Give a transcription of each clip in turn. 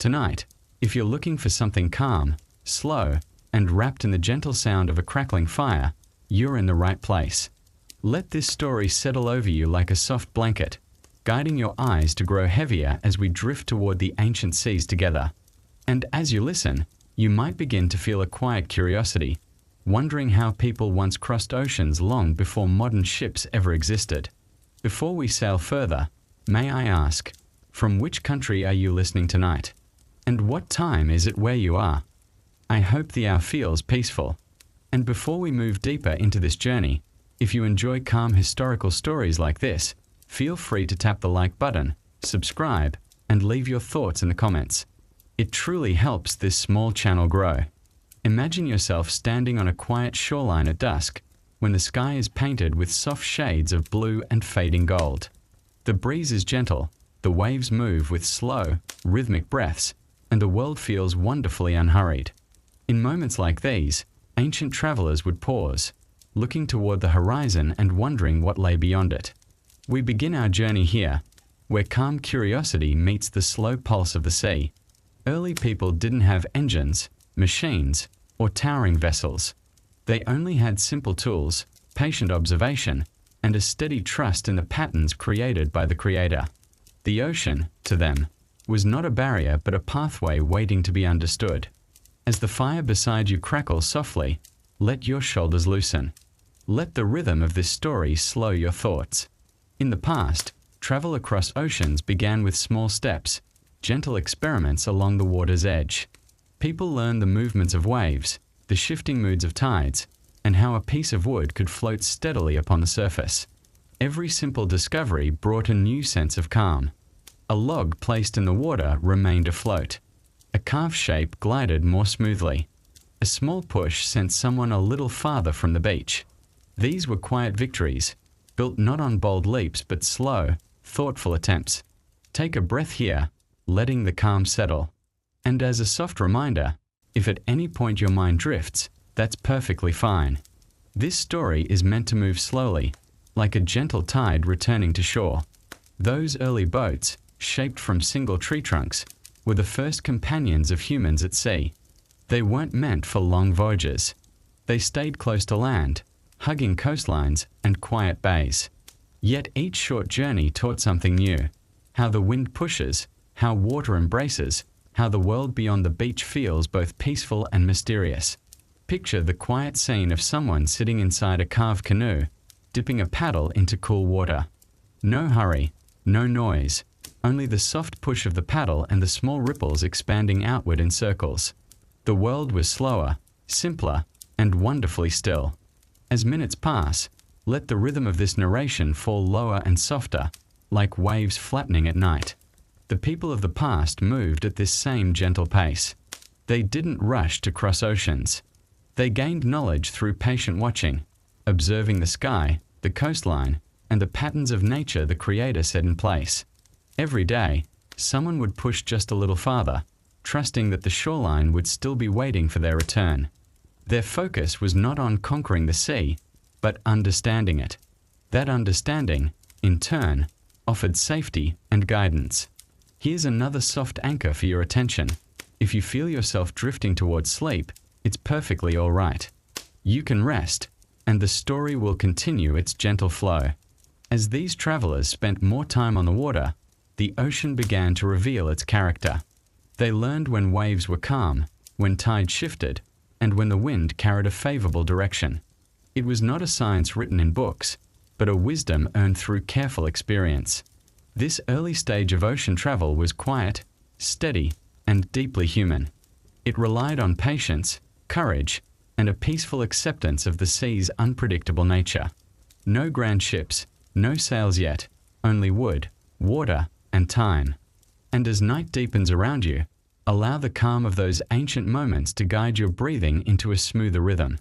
Tonight, if you're looking for something calm, slow, and wrapped in the gentle sound of a crackling fire, you're in the right place. Let this story settle over you like a soft blanket, guiding your eyes to grow heavier as we drift toward the ancient seas together. And as you listen, you might begin to feel a quiet curiosity, wondering how people once crossed oceans long before modern ships ever existed. Before we sail further, may I ask, from which country are you listening tonight? And what time is it where you are? I hope the hour feels peaceful. And before we move deeper into this journey, if you enjoy calm historical stories like this, feel free to tap the like button, subscribe, and leave your thoughts in the comments. It truly helps this small channel grow. Imagine yourself standing on a quiet shoreline at dusk, when the sky is painted with soft shades of blue and fading gold. The breeze is gentle, the waves move with slow, rhythmic breaths, and the world feels wonderfully unhurried. In moments like these, ancient travelers would pause, looking toward the horizon and wondering what lay beyond it. We begin our journey here, where calm curiosity meets the slow pulse of the sea. Early people didn't have engines, machines, or towering vessels. They only had simple tools, patient observation, and a steady trust in the patterns created by the Creator. The ocean, to them, was not a barrier but a pathway waiting to be understood. As the fire beside you crackles softly, let your shoulders loosen. Let the rhythm of this story slow your thoughts. In the past, travel across oceans began with small steps, gentle experiments along the water's edge. People learned the movements of waves, the shifting moods of tides, and how a piece of wood could float steadily upon the surface. Every simple discovery brought a new sense of calm. A log placed in the water remained afloat. A carved shape glided more smoothly. A small push sent someone a little farther from the beach. These were quiet victories, built not on bold leaps but slow, thoughtful attempts. Take a breath here, letting the calm settle. And as a soft reminder, if at any point your mind drifts, that's perfectly fine. This story is meant to move slowly, like a gentle tide returning to shore. Those early boats, shaped from single tree trunks, were the first companions of humans at sea. They weren't meant for long voyages. They stayed close to land, hugging coastlines and quiet bays. Yet each short journey taught something new. How the wind pushes, how water embraces, how the world beyond the beach feels both peaceful and mysterious. Picture the quiet scene of someone sitting inside a carved canoe, dipping a paddle into cool water. No hurry, no noise, only the soft push of the paddle and the small ripples expanding outward in circles. The world was slower, simpler, and wonderfully still. As minutes pass, let the rhythm of this narration fall lower and softer, like waves flattening at night. The people of the past moved at this same gentle pace. They didn't rush to cross oceans. They gained knowledge through patient watching, observing the sky, the coastline, and the patterns of nature the Creator set in place. Every day, someone would push just a little farther, trusting that the shoreline would still be waiting for their return. Their focus was not on conquering the sea, but understanding it. That understanding, in turn, offered safety and guidance. Here's another soft anchor for your attention. If you feel yourself drifting towards sleep, it's perfectly all right. You can rest, and the story will continue its gentle flow. As these travelers spent more time on the water, the ocean began to reveal its character. They learned when waves were calm, when tide shifted, and when the wind carried a favorable direction. It was not a science written in books, but a wisdom earned through careful experience. This early stage of ocean travel was quiet, steady, and deeply human. It relied on patience, courage, and a peaceful acceptance of the sea's unpredictable nature. No grand ships, no sails yet, only wood, water, and time. And as night deepens around you, allow the calm of those ancient moments to guide your breathing into a smoother rhythm.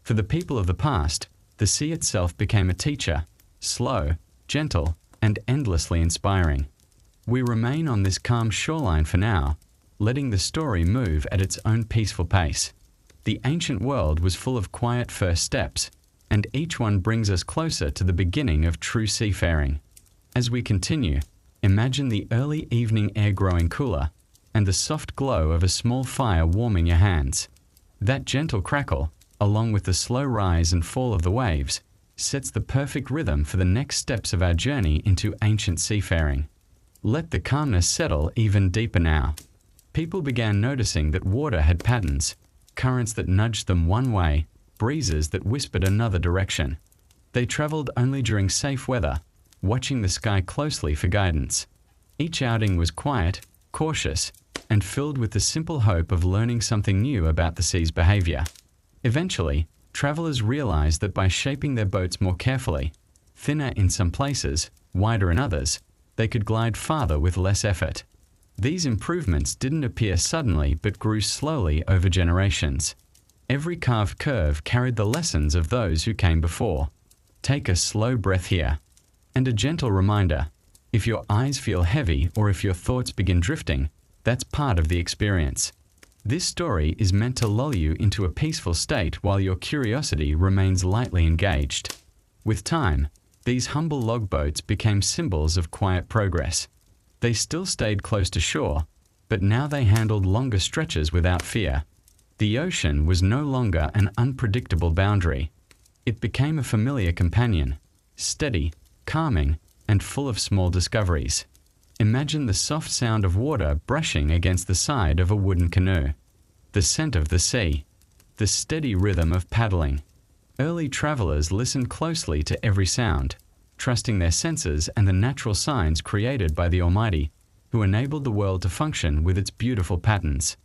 For the people of the past, the sea itself became a teacher, slow, gentle, and endlessly inspiring. We remain on this calm shoreline for now, letting the story move at its own peaceful pace. The ancient world was full of quiet first steps, and each one brings us closer to the beginning of true seafaring. As we continue, imagine the early evening air growing cooler, and the soft glow of a small fire warming your hands. That gentle crackle, along with the slow rise and fall of the waves, sets the perfect rhythm for the next steps of our journey into ancient seafaring. Let the calmness settle even deeper now. People began noticing that water had patterns, currents that nudged them one way, breezes that whispered another direction. They traveled only during safe weather, watching the sky closely for guidance. Each outing was quiet, cautious, and filled with the simple hope of learning something new about the sea's behavior. Eventually, travelers realized that by shaping their boats more carefully, thinner in some places, wider in others, they could glide farther with less effort. These improvements didn't appear suddenly but grew slowly over generations. Every carved curve carried the lessons of those who came before. Take a slow breath here. And a gentle reminder, if your eyes feel heavy or if your thoughts begin drifting, that's part of the experience. This story is meant to lull you into a peaceful state while your curiosity remains lightly engaged. With time, these humble logboats became symbols of quiet progress. They still stayed close to shore, but now they handled longer stretches without fear. The ocean was no longer an unpredictable boundary. It became a familiar companion, steady, calming, and full of small discoveries. Imagine the soft sound of water brushing against the side of a wooden canoe, the scent of the sea, the steady rhythm of paddling. Early travelers listened closely to every sound, trusting their senses and the natural signs created by the Almighty, who enabled the world to function with its beautiful patterns.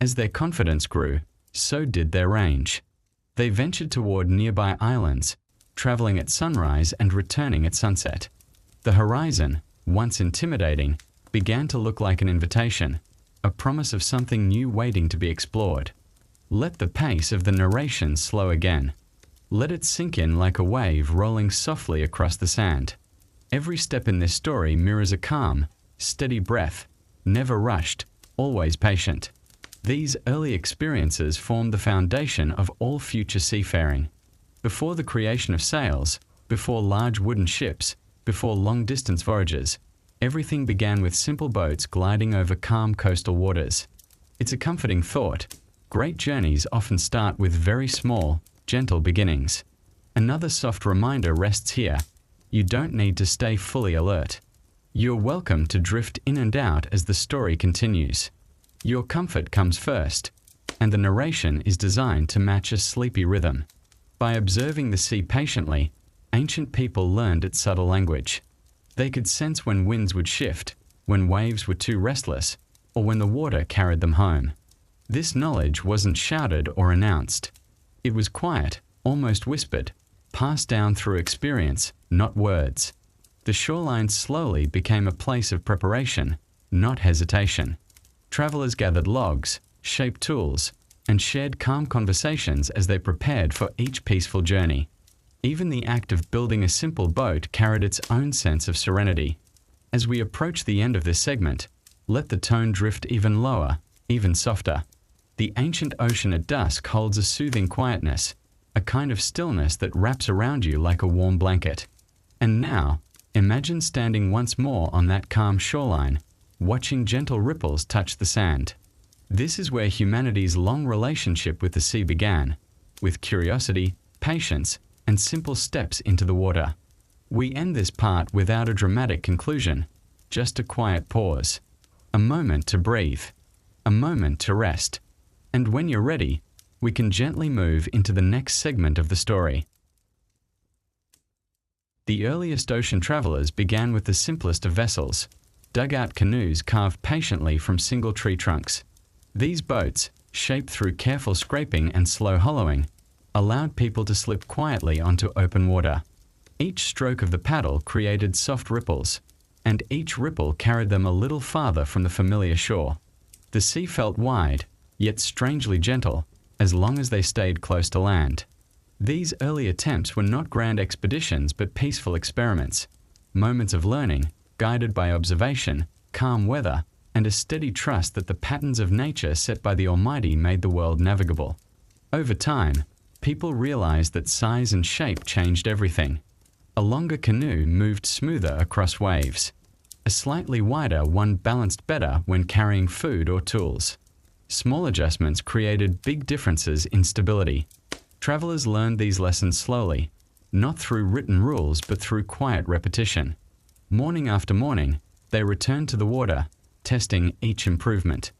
As their confidence grew, so did their range. They ventured toward nearby islands, traveling at sunrise and returning at sunset. The horizon, once intimidating, began to look like an invitation, a promise of something new waiting to be explored. Let the pace of the narration slow again. Let it sink in like a wave rolling softly across the sand. Every step in this story mirrors a calm, steady breath, never rushed, always patient. These early experiences formed the foundation of all future seafaring. Before the creation of sails, before large wooden ships, before long-distance voyages, everything began with simple boats gliding over calm coastal waters. It's a comforting thought. Great journeys often start with very small, gentle beginnings. Another soft reminder rests here. You don't need to stay fully alert. You're welcome to drift in and out as the story continues. Your comfort comes first, and the narration is designed to match a sleepy rhythm. By observing the sea patiently, ancient people learned its subtle language. They could sense when winds would shift, when waves were too restless, or when the water carried them home. This knowledge wasn't shouted or announced. It was quiet, almost whispered, passed down through experience, not words. The shoreline slowly became a place of preparation, not hesitation. Travelers gathered logs, shaped tools, and shared calm conversations as they prepared for each peaceful journey. Even the act of building a simple boat carried its own sense of serenity. As we approach the end of this segment, let the tone drift even lower, even softer. The ancient ocean at dusk holds a soothing quietness, a kind of stillness that wraps around you like a warm blanket. And now, imagine standing once more on that calm shoreline, watching gentle ripples touch the sand. This is where humanity's long relationship with the sea began, with curiosity, patience, and simple steps into the water. We end this part without a dramatic conclusion, just a quiet pause, a moment to breathe, a moment to rest. And when you're ready, we can gently move into the next segment of the story. The earliest ocean travelers began with the simplest of vessels, dugout canoes carved patiently from single tree trunks. These boats, shaped through careful scraping and slow hollowing, allowed people to slip quietly onto open water. Each stroke of the paddle created soft ripples, and each ripple carried them a little farther from the familiar shore. The sea felt wide, yet strangely gentle, as long as they stayed close to land. These early attempts were not grand expeditions but peaceful experiments, moments of learning, guided by observation, calm weather, and a steady trust that the patterns of nature set by the Almighty made the world navigable. Over time, people realized that size and shape changed everything. A longer canoe moved smoother across waves. A slightly wider one balanced better when carrying food or tools. Small adjustments created big differences in stability. Travelers learned these lessons slowly, not through written rules but through quiet repetition. Morning after morning, they returned to the water, testing each improvement.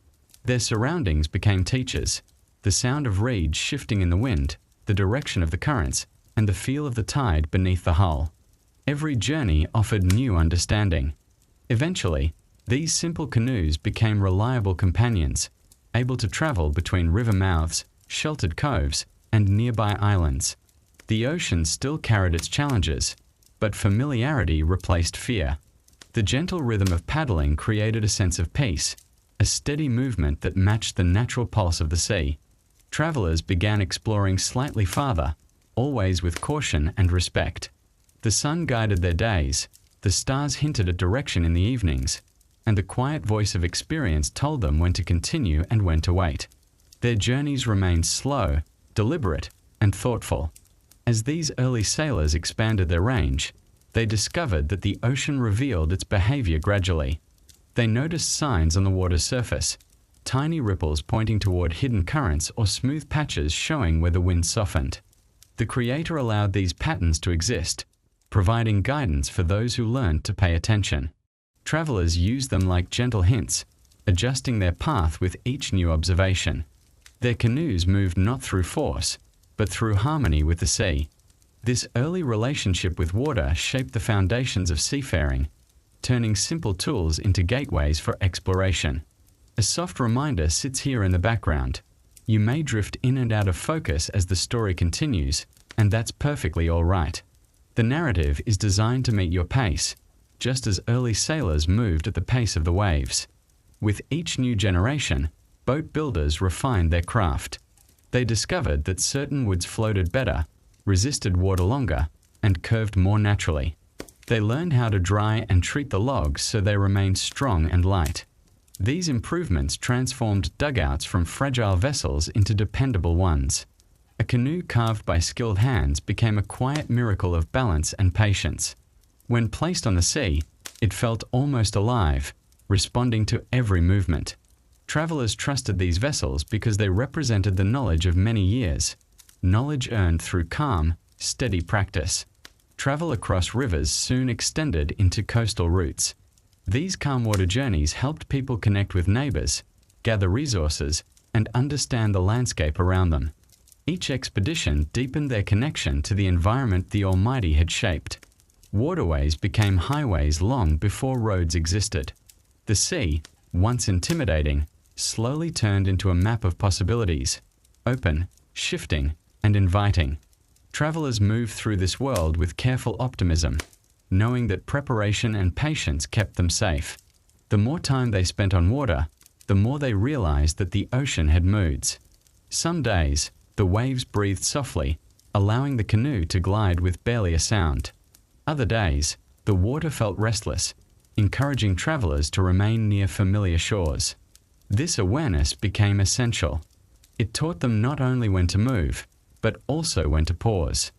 Their surroundings became teachers. The sound of reeds shifting in the wind, the direction of the currents, and the feel of the tide beneath the hull. Every journey offered new understanding. Eventually, these simple canoes became reliable companions, able to travel between river mouths, sheltered coves, and nearby islands. The ocean still carried its challenges, but familiarity replaced fear. The gentle rhythm of paddling created a sense of peace, a steady movement that matched the natural pulse of the sea. Travelers began exploring slightly farther, always with caution and respect. The sun guided their days, the stars hinted a direction in the evenings, and the quiet voice of experience told them when to continue and when to wait. Their journeys remained slow, deliberate, and thoughtful. As these early sailors expanded their range, they discovered that the ocean revealed its behavior gradually. They noticed signs on the water's surface, tiny ripples pointing toward hidden currents or smooth patches showing where the wind softened. The Creator allowed these patterns to exist, providing guidance for those who learned to pay attention. Travelers used them like gentle hints, adjusting their path with each new observation. Their canoes moved not through force, but through harmony with the sea. This early relationship with water shaped the foundations of seafaring, turning simple tools into gateways for exploration. A soft reminder sits here in the background. You may drift in and out of focus as the story continues, and that's perfectly all right. The narrative is designed to meet your pace, just as early sailors moved at the pace of the waves. With each new generation, boat builders refined their craft. They discovered that certain woods floated better, resisted water longer, and curved more naturally. They learned how to dry and treat the logs so they remained strong and light. These improvements transformed dugouts from fragile vessels into dependable ones. A canoe carved by skilled hands became a quiet miracle of balance and patience. When placed on the sea, it felt almost alive, responding to every movement. Travelers trusted these vessels because they represented the knowledge of many years, knowledge earned through calm, steady practice. Travel across rivers soon extended into coastal routes. These calm water journeys helped people connect with neighbors, gather resources, and understand the landscape around them. Each expedition deepened their connection to the environment the Almighty had shaped. Waterways became highways long before roads existed. The sea, once intimidating, slowly turned into a map of possibilities, open, shifting, and inviting. Travelers moved through this world with careful optimism, knowing that preparation and patience kept them safe. The more time they spent on water, the more they realized that the ocean had moods. Some days, the waves breathed softly, allowing the canoe to glide with barely a sound. Other days, the water felt restless, encouraging travelers to remain near familiar shores. This awareness became essential. It taught them not only when to move, but also when to pause.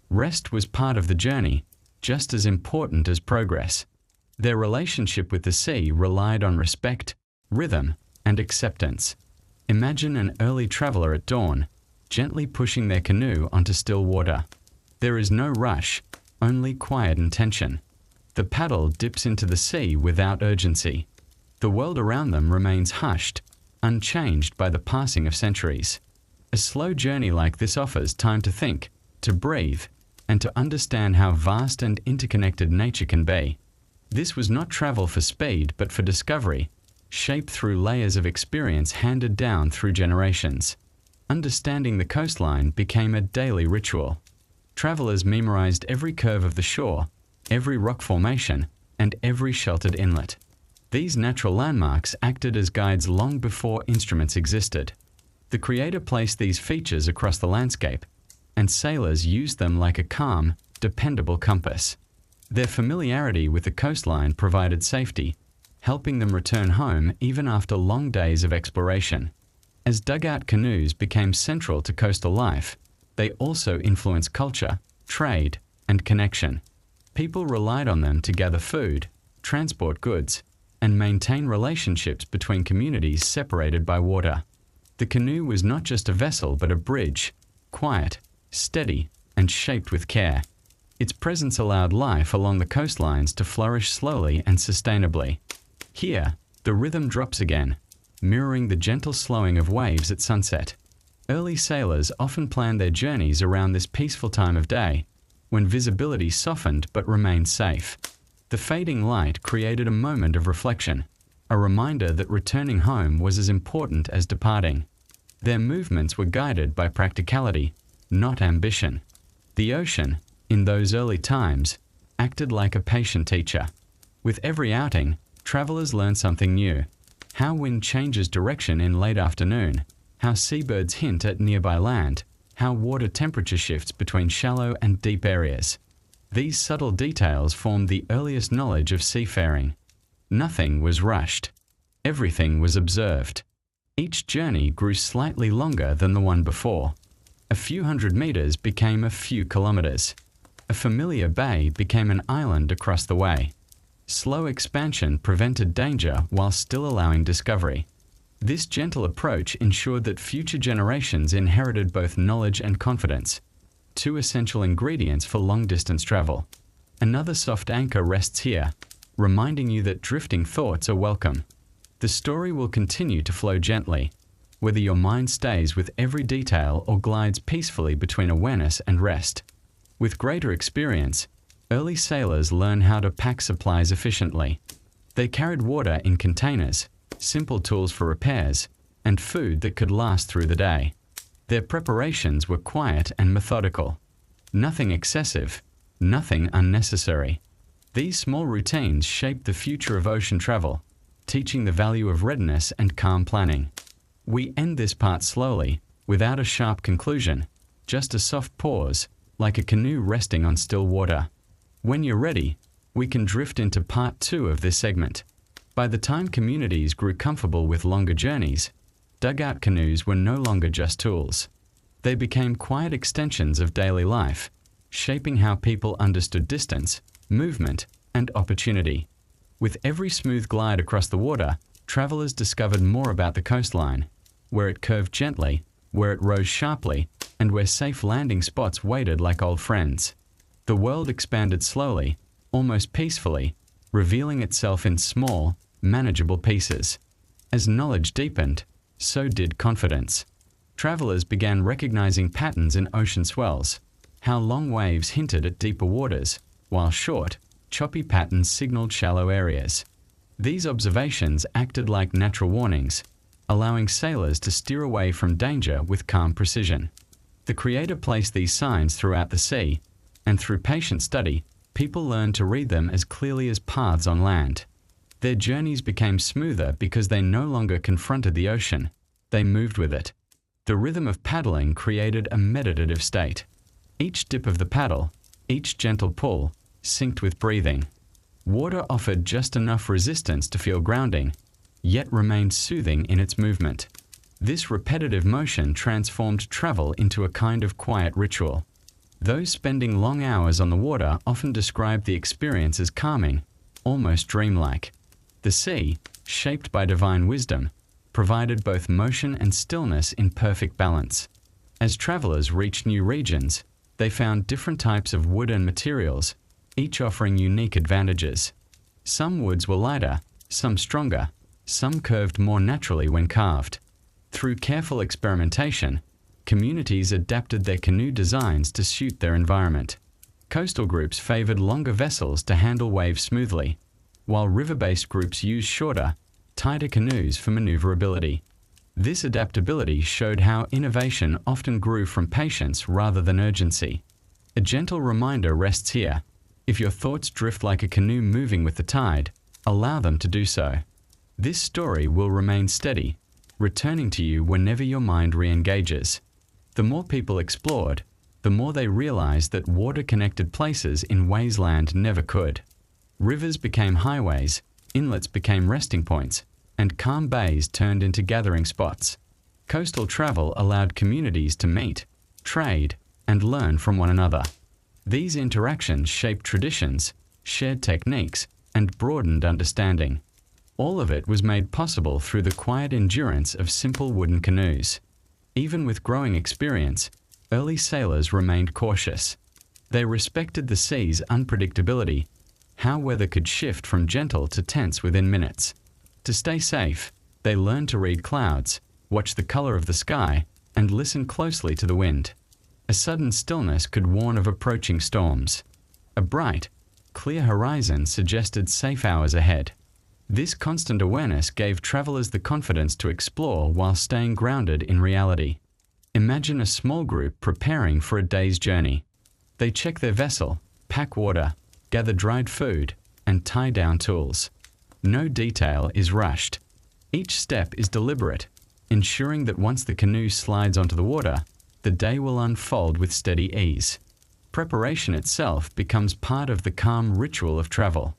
Rest was part of the journey, just as important as progress. Their relationship with the sea relied on respect, rhythm, and acceptance. Imagine an early traveler at dawn, gently pushing their canoe onto still water. There is no rush, only quiet intention. The paddle dips into the sea without urgency. The world around them remains hushed, unchanged by the passing of centuries. A slow journey like this offers time to think, to breathe, and to understand how vast and interconnected nature can be. This was not travel for speed, but for discovery, shaped through layers of experience handed down through generations. Understanding the coastline became a daily ritual. Travelers memorized every curve of the shore, every rock formation, and every sheltered inlet. These natural landmarks acted as guides long before instruments existed. The Creator placed these features across the landscape, and sailors used them like a calm, dependable compass. Their familiarity with the coastline provided safety, helping them return home even after long days of exploration. As dugout canoes became central to coastal life, they also influenced culture, trade, and connection. People relied on them to gather food, transport goods, and maintain relationships between communities separated by water. The canoe was not just a vessel but a bridge, quiet, steady, and shaped with care. Its presence allowed life along the coastlines to flourish slowly and sustainably. Here, the rhythm drops again, mirroring the gentle slowing of waves at sunset. Early sailors often planned their journeys around this peaceful time of day, when visibility softened but remained safe. The fading light created a moment of reflection, a reminder that returning home was as important as departing. Their movements were guided by practicality, not ambition. The ocean, in those early times, acted like a patient teacher. With every outing, travelers learned something new: how wind changes direction in late afternoon, how seabirds hint at nearby land, how water temperature shifts between shallow and deep areas. These subtle details formed the earliest knowledge of seafaring. Nothing was rushed. Everything was observed. Each journey grew slightly longer than the one before. A few hundred meters became a few kilometers. A familiar bay became an island across the way. Slow expansion prevented danger while still allowing discovery. This gentle approach ensured that future generations inherited both knowledge and confidence, two essential ingredients for long-distance travel. Another soft anchor rests here, reminding you that drifting thoughts are welcome. The story will continue to flow gently, whether your mind stays with every detail or glides peacefully between awareness and rest. With greater experience, early sailors learn how to pack supplies efficiently. They carried water in containers, simple tools for repairs, and food that could last through the day. Their preparations were quiet and methodical. Nothing excessive, nothing unnecessary. These small routines shaped the future of ocean travel, teaching the value of readiness and calm planning. We end this part slowly, without a sharp conclusion, just a soft pause, like a canoe resting on still water. When you're ready, we can drift into part 2 of this segment. By the time communities grew comfortable with longer journeys, dugout canoes were no longer just tools. They became quiet extensions of daily life, shaping how people understood distance, movement, and opportunity. With every smooth glide across the water, travelers discovered more about the coastline, where it curved gently, where it rose sharply, and where safe landing spots waited like old friends. The world expanded slowly, almost peacefully, revealing itself in small, manageable pieces. As knowledge deepened, so did confidence. Travelers began recognizing patterns in ocean swells, how long waves hinted at deeper waters, while short, choppy patterns signaled shallow areas. These observations acted like natural warnings, allowing sailors to steer away from danger with calm precision. The Creator placed these signs throughout the sea, and through patient study, people learned to read them as clearly as paths on land. Their journeys became smoother because they no longer confronted the ocean, they moved with it. The rhythm of paddling created a meditative state. Each dip of the paddle, each gentle pull, synced with breathing. Water offered just enough resistance to feel grounding, yet remained soothing in its movement. This repetitive motion transformed travel into a kind of quiet ritual. Those spending long hours on the water often described the experience as calming, almost dreamlike. The sea, shaped by divine wisdom, provided both motion and stillness in perfect balance. As travelers reached new regions, they found different types of wood and materials, each offering unique advantages. Some woods were lighter, some stronger, some curved more naturally when carved. Through careful experimentation, communities adapted their canoe designs to suit their environment. Coastal groups favored longer vessels to handle waves smoothly, while river-based groups used shorter, tighter canoes for maneuverability. This adaptability showed how innovation often grew from patience rather than urgency. A gentle reminder rests here. If your thoughts drift like a canoe moving with the tide, allow them to do so. This story will remain steady, returning to you whenever your mind re-engages. The more people explored, the more they realized that water connected places in ways land never could. Rivers became highways, inlets became resting points, and calm bays turned into gathering spots. Coastal travel allowed communities to meet, trade, and learn from one another. These interactions shaped traditions, shared techniques, and broadened understanding. All of it was made possible through the quiet endurance of simple wooden canoes. Even with growing experience, early sailors remained cautious. They respected the sea's unpredictability, how weather could shift from gentle to tense within minutes. To stay safe, they learned to read clouds, watch the color of the sky, and listen closely to the wind. A sudden stillness could warn of approaching storms. A bright, clear horizon suggested safe hours ahead. This constant awareness gave travelers the confidence to explore while staying grounded in reality. Imagine a small group preparing for a day's journey. They check their vessel, pack water, gather dried food, and tie down tools. No detail is rushed. Each step is deliberate, ensuring that once the canoe slides onto the water, the day will unfold with steady ease. Preparation itself becomes part of the calm ritual of travel.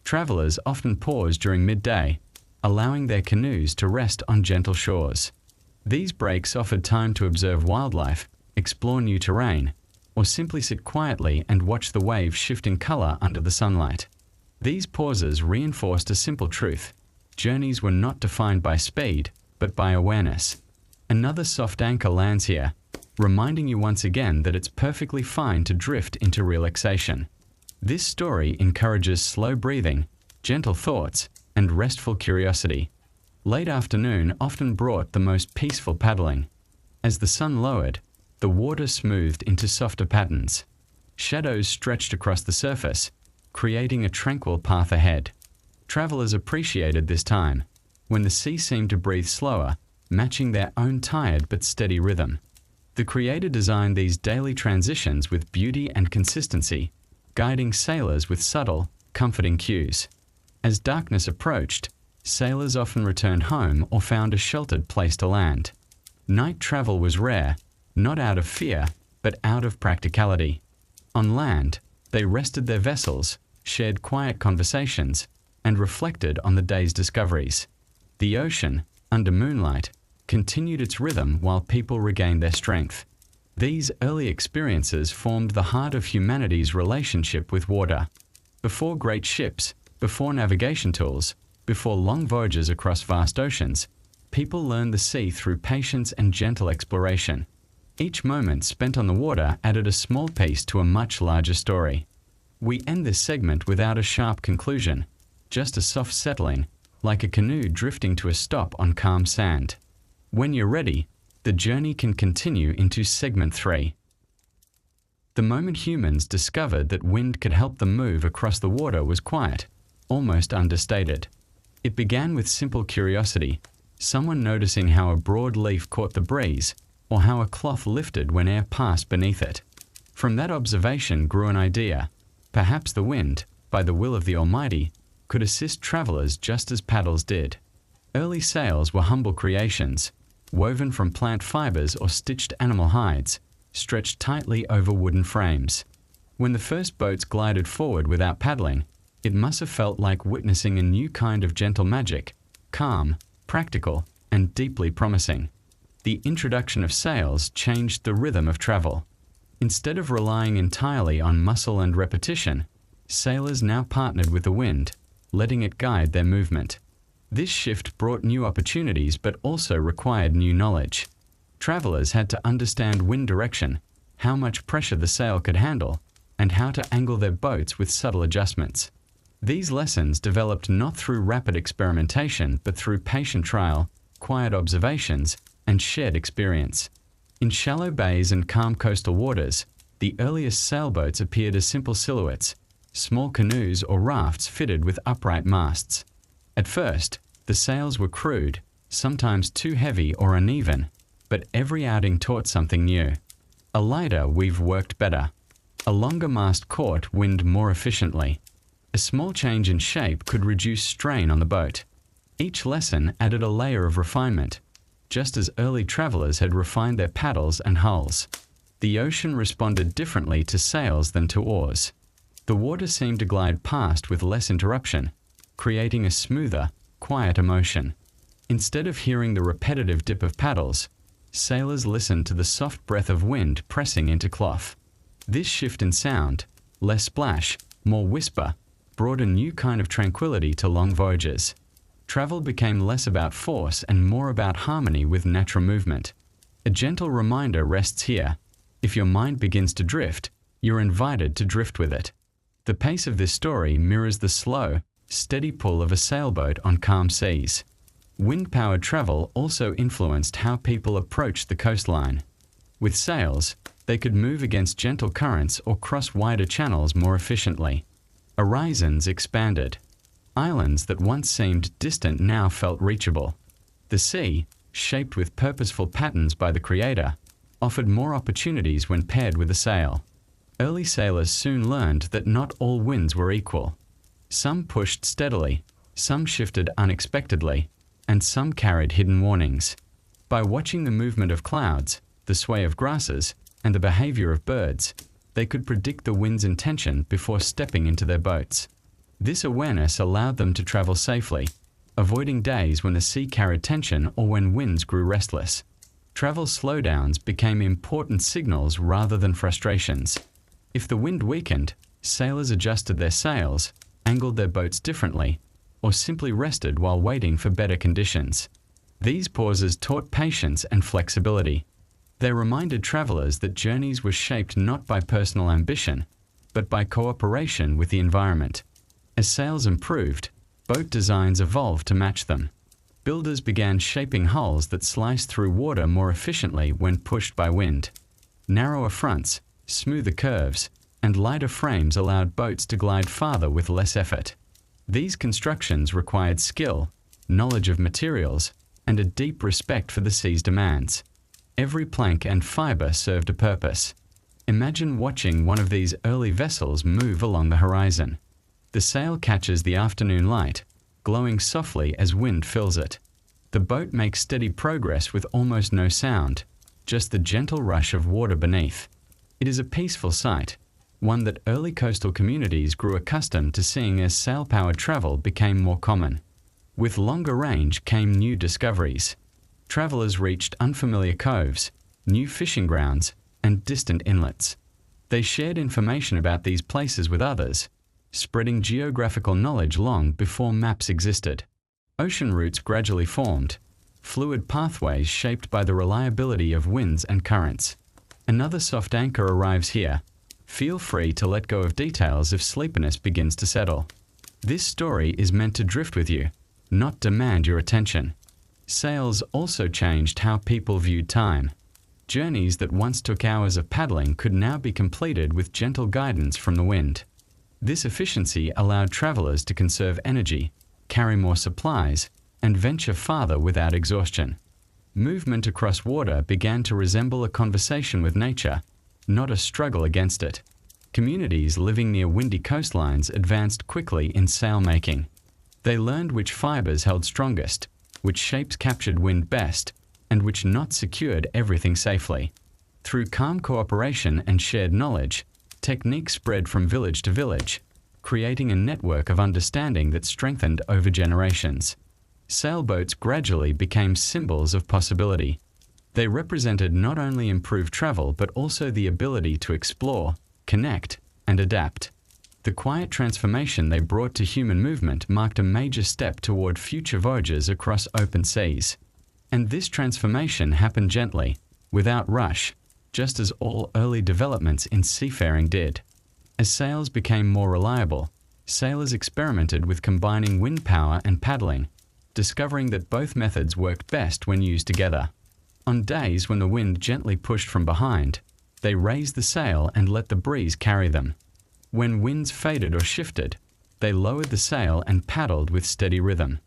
Travelers often pause during midday, allowing their canoes to rest on gentle shores. These breaks offered time to observe wildlife, explore new terrain, or simply sit quietly and watch the waves shift in color under the sunlight. These pauses reinforced a simple truth: journeys were not defined by speed, but by awareness. Another soft anchor lands here, reminding you once again that it's perfectly fine to drift into relaxation. This story encourages slow breathing, gentle thoughts, and restful curiosity. Late afternoon often brought the most peaceful paddling. As the sun lowered, the water smoothed into softer patterns. Shadows stretched across the surface, creating a tranquil path ahead. Travelers appreciated this time, when the sea seemed to breathe slower, matching their own tired but steady rhythm. The creator designed these daily transitions with beauty and consistency, guiding sailors with subtle, comforting cues. As darkness approached, sailors often returned home or found a sheltered place to land. Night travel was rare, not out of fear, but out of practicality. On land, they rested their vessels, shared quiet conversations, and reflected on the day's discoveries. The ocean, under moonlight, continued its rhythm while people regained their strength. These early experiences formed the heart of humanity's relationship with water. Before great ships, before navigation tools, before long voyages across vast oceans, people learned the sea through patience and gentle exploration. Each moment spent on the water added a small piece to a much larger story. We end this segment without a sharp conclusion, just a soft settling, like a canoe drifting to a stop on calm sand. When you're ready, the journey can continue into segment 3. The moment humans discovered that wind could help them move across the water was quiet, almost understated. It began with simple curiosity, someone noticing how a broad leaf caught the breeze, or how a cloth lifted when air passed beneath it. From that observation grew an idea. Perhaps the wind, by the will of the Almighty, could assist travelers just as paddles did. Early sails were humble creations, woven from plant fibers or stitched animal hides, stretched tightly over wooden frames. When the first boats glided forward without paddling, it must have felt like witnessing a new kind of gentle magic, calm, practical, and deeply promising. The introduction of sails changed the rhythm of travel. Instead of relying entirely on muscle and repetition, sailors now partnered with the wind, letting it guide their movement. This shift brought new opportunities but also required new knowledge. Travelers had to understand wind direction, how much pressure the sail could handle, and how to angle their boats with subtle adjustments. These lessons developed not through rapid experimentation but through patient trial, quiet observations, and shared experience. In shallow bays and calm coastal waters, the earliest sailboats appeared as simple silhouettes, small canoes or rafts fitted with upright masts. At first, the sails were crude, sometimes too heavy or uneven, but every outing taught something new. A lighter weave worked better. A longer mast caught wind more efficiently. A small change in shape could reduce strain on the boat. Each lesson added a layer of refinement, just as early travelers had refined their paddles and hulls. The ocean responded differently to sails than to oars. The water seemed to glide past with less interruption, creating a smoother, quieter motion. Instead of hearing the repetitive dip of paddles, sailors listened to the soft breath of wind pressing into cloth. This shift in sound, less splash, more whisper, brought a new kind of tranquility to long voyages. Travel became less about force and more about harmony with natural movement. A gentle reminder rests here. If your mind begins to drift, you're invited to drift with it. The pace of this story mirrors the slow, steady pull of a sailboat on calm seas. Wind-powered travel also influenced how people approached the coastline. With sails, they could move against gentle currents or cross wider channels more efficiently. Horizons expanded. Islands that once seemed distant now felt reachable. The sea, shaped with purposeful patterns by the Creator, offered more opportunities when paired with a sail. Early sailors soon learned that not all winds were equal. Some pushed steadily, some shifted unexpectedly, and some carried hidden warnings. By watching the movement of clouds, the sway of grasses, and the behavior of birds, they could predict the wind's intention before stepping into their boats. This awareness allowed them to travel safely, avoiding days when the sea carried tension or when winds grew restless. Travel slowdowns became important signals rather than frustrations. If the wind weakened, sailors adjusted their sails, angled their boats differently, or simply rested while waiting for better conditions. These pauses taught patience and flexibility. They reminded travelers that journeys were shaped not by personal ambition, but by cooperation with the environment. As sails improved, boat designs evolved to match them. Builders began shaping hulls that sliced through water more efficiently when pushed by wind. Narrower fronts, smoother curves, and lighter frames allowed boats to glide farther with less effort. These constructions required skill, knowledge of materials, and a deep respect for the sea's demands. Every plank and fiber served a purpose. Imagine watching one of these early vessels move along the horizon. The sail catches the afternoon light, glowing softly as wind fills it. The boat makes steady progress with almost no sound, just the gentle rush of water beneath. It is a peaceful sight, one that early coastal communities grew accustomed to seeing as sail-powered travel became more common. With longer range came new discoveries. Travelers reached unfamiliar coves, new fishing grounds, and distant inlets. They shared information about these places with others, spreading geographical knowledge long before maps existed. Ocean routes gradually formed, fluid pathways shaped by the reliability of winds and currents. Another soft anchor arrives here. Feel free to let go of details if sleepiness begins to settle. This story is meant to drift with you, not demand your attention. Sails also changed how people viewed time. Journeys that once took hours of paddling could now be completed with gentle guidance from the wind. This efficiency allowed travelers to conserve energy, carry more supplies, and venture farther without exhaustion. Movement across water began to resemble a conversation with nature, not a struggle against it. Communities living near windy coastlines advanced quickly in sail-making. They learned which fibers held strongest, which shapes captured wind best, and which knots secured everything safely. Through calm cooperation and shared knowledge, techniques spread from village to village, creating a network of understanding that strengthened over generations. Sailboats gradually became symbols of possibility. They represented not only improved travel but also the ability to explore, connect, and adapt. The quiet transformation they brought to human movement marked a major step toward future voyages across open seas. And this transformation happened gently, without rush, just as all early developments in seafaring did. As sails became more reliable, sailors experimented with combining wind power and paddling, discovering that both methods worked best when used together. On days when the wind gently pushed from behind, they raised the sail and let the breeze carry them. When winds faded or shifted, they lowered the sail and paddled with steady rhythm.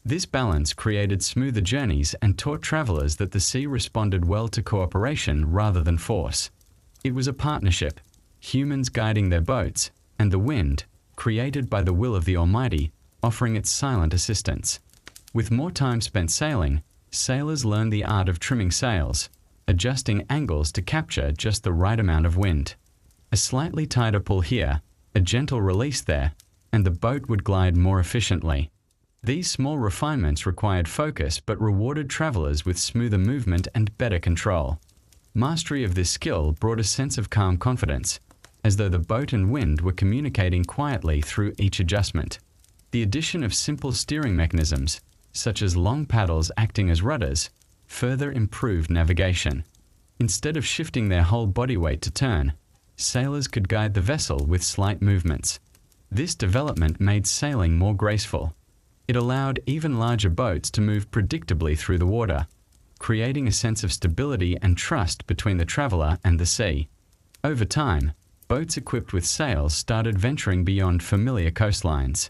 This balance created smoother journeys and taught travelers that the sea responded well to cooperation rather than force. It was a partnership, humans guiding their boats, and the wind, created by the will of the Almighty, offering its silent assistance. With more time spent sailing, sailors learned the art of trimming sails, adjusting angles to capture just the right amount of wind. A slightly tighter pull here, a gentle release there, and the boat would glide more efficiently. These small refinements required focus but rewarded travelers with smoother movement and better control. Mastery of this skill brought a sense of calm confidence, as though the boat and wind were communicating quietly through each adjustment. The addition of simple steering mechanisms, such as long paddles acting as rudders, further improved navigation. Instead of shifting their whole body weight to turn, sailors could guide the vessel with slight movements. This development made sailing more graceful. It allowed even larger boats to move predictably through the water, creating a sense of stability and trust between the traveler and the sea. Over time, boats equipped with sails started venturing beyond familiar coastlines.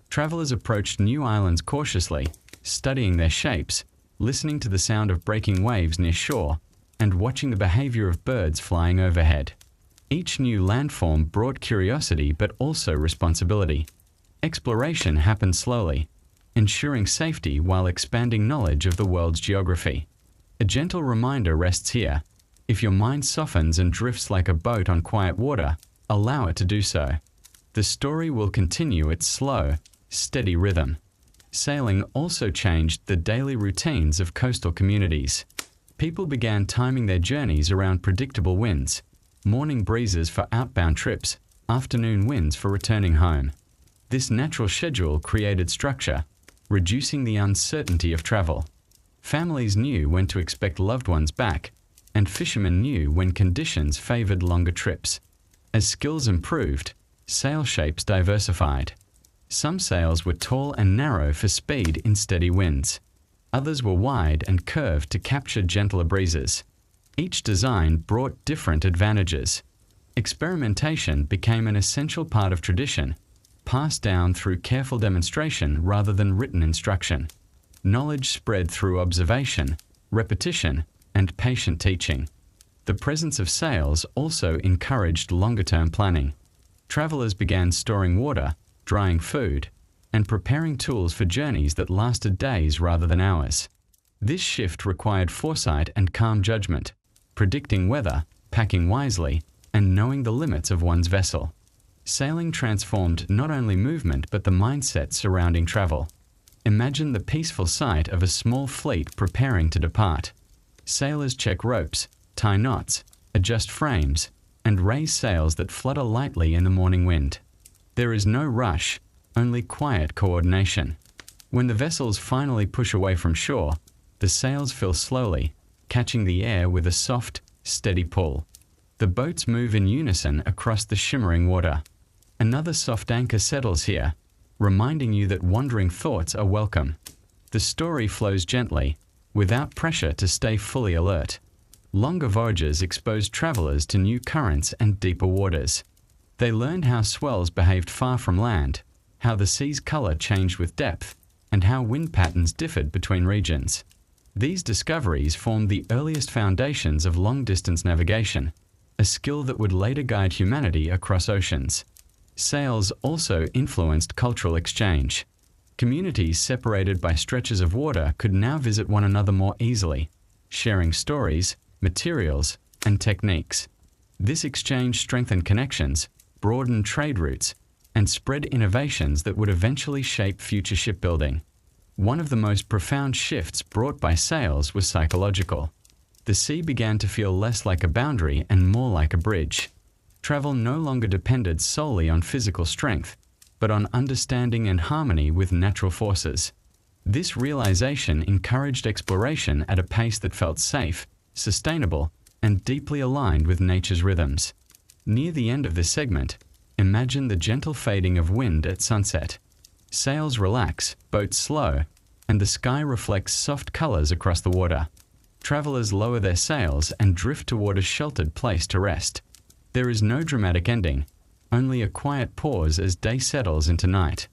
Travelers approached new islands cautiously, studying their shapes, listening to the sound of breaking waves near shore, and watching the behavior of birds flying overhead. Each new landform brought curiosity but also responsibility. Exploration happened slowly, ensuring safety while expanding knowledge of the world's geography. A gentle reminder rests here. If your mind softens and drifts like a boat on quiet water, allow it to do so. The story will continue its slow, steady rhythm. Sailing also changed the daily routines of coastal communities. People began timing their journeys around predictable winds, morning breezes for outbound trips, afternoon winds for returning home. This natural schedule created structure, reducing the uncertainty of travel. Families knew when to expect loved ones back, and fishermen knew when conditions favored longer trips. As skills improved, sail shapes diversified. Some sails were tall and narrow for speed in steady winds. Others were wide and curved to capture gentler breezes. Each design brought different advantages. Experimentation became an essential part of tradition, passed down through careful demonstration rather than written instruction. Knowledge spread through observation, repetition, and patient teaching. The presence of sails also encouraged longer-term planning. Travelers began storing water, drying food, and preparing tools for journeys that lasted days rather than hours. This shift required foresight and calm judgment, predicting weather, packing wisely, and knowing the limits of one's vessel. Sailing transformed not only movement but the mindset surrounding travel. Imagine the peaceful sight of a small fleet preparing to depart. Sailors check ropes, tie knots, adjust frames, and raise sails that flutter lightly in the morning wind. There is no rush, only quiet coordination. When the vessels finally push away from shore, the sails fill slowly, catching the air with a soft, steady pull. The boats move in unison across the shimmering water. Another soft anchor settles here, reminding you that wandering thoughts are welcome. The story flows gently, without pressure to stay fully alert. Longer voyages exposed travelers to new currents and deeper waters. They learned how swells behaved far from land, how the sea's color changed with depth, and how wind patterns differed between regions. These discoveries formed the earliest foundations of long-distance navigation, a skill that would later guide humanity across oceans. Sails also influenced cultural exchange. Communities separated by stretches of water could now visit one another more easily, sharing stories, materials, and techniques. This exchange strengthened connections, broadened trade routes, and spread innovations that would eventually shape future shipbuilding. One of the most profound shifts brought by sails was psychological. The sea began to feel less like a boundary and more like a bridge. Travel no longer depended solely on physical strength, but on understanding and harmony with natural forces. This realization encouraged exploration at a pace that felt safe, sustainable, and deeply aligned with nature's rhythms. Near the end of this segment, imagine the gentle fading of wind at sunset. Sails relax, boats slow, and the sky reflects soft colors across the water. Travelers lower their sails and drift toward a sheltered place to rest. There is no dramatic ending, only a quiet pause as day settles into night.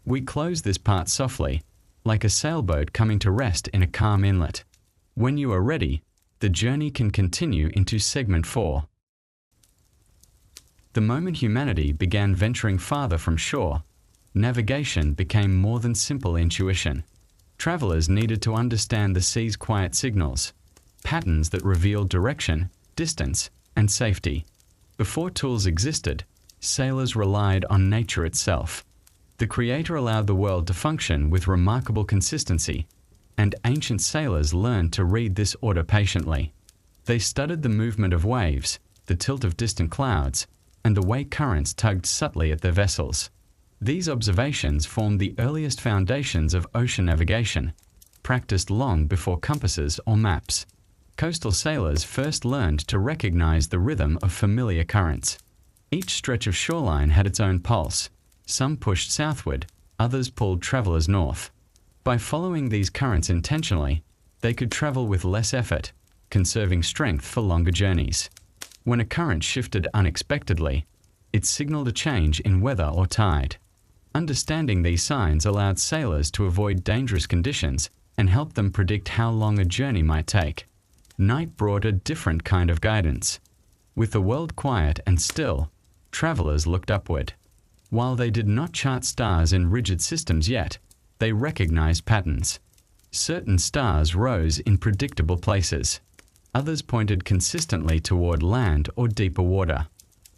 We close this part softly, like a sailboat coming to rest in a calm inlet. When you are ready, the journey can continue into segment 4. The moment humanity began venturing farther from shore, navigation became more than simple intuition. Travelers needed to understand the sea's quiet signals, patterns that revealed direction, distance, and safety. Before tools existed, sailors relied on nature itself. The Creator allowed the world to function with remarkable consistency, and ancient sailors learned to read this order patiently. They studied the movement of waves, the tilt of distant clouds, and the way currents tugged subtly at their vessels. These observations formed the earliest foundations of ocean navigation, practiced long before compasses or maps. Coastal sailors first learned to recognize the rhythm of familiar currents. Each stretch of shoreline had its own pulse. Some pushed southward, others pulled travelers north. By following these currents intentionally, they could travel with less effort, conserving strength for longer journeys. When a current shifted unexpectedly, it signaled a change in weather or tide. Understanding these signs allowed sailors to avoid dangerous conditions and helped them predict how long a journey might take. Night brought a different kind of guidance. With the world quiet and still, travelers looked upward. While they did not chart stars in rigid systems yet, they recognized patterns. Certain stars rose in predictable places. Others pointed consistently toward land or deeper water.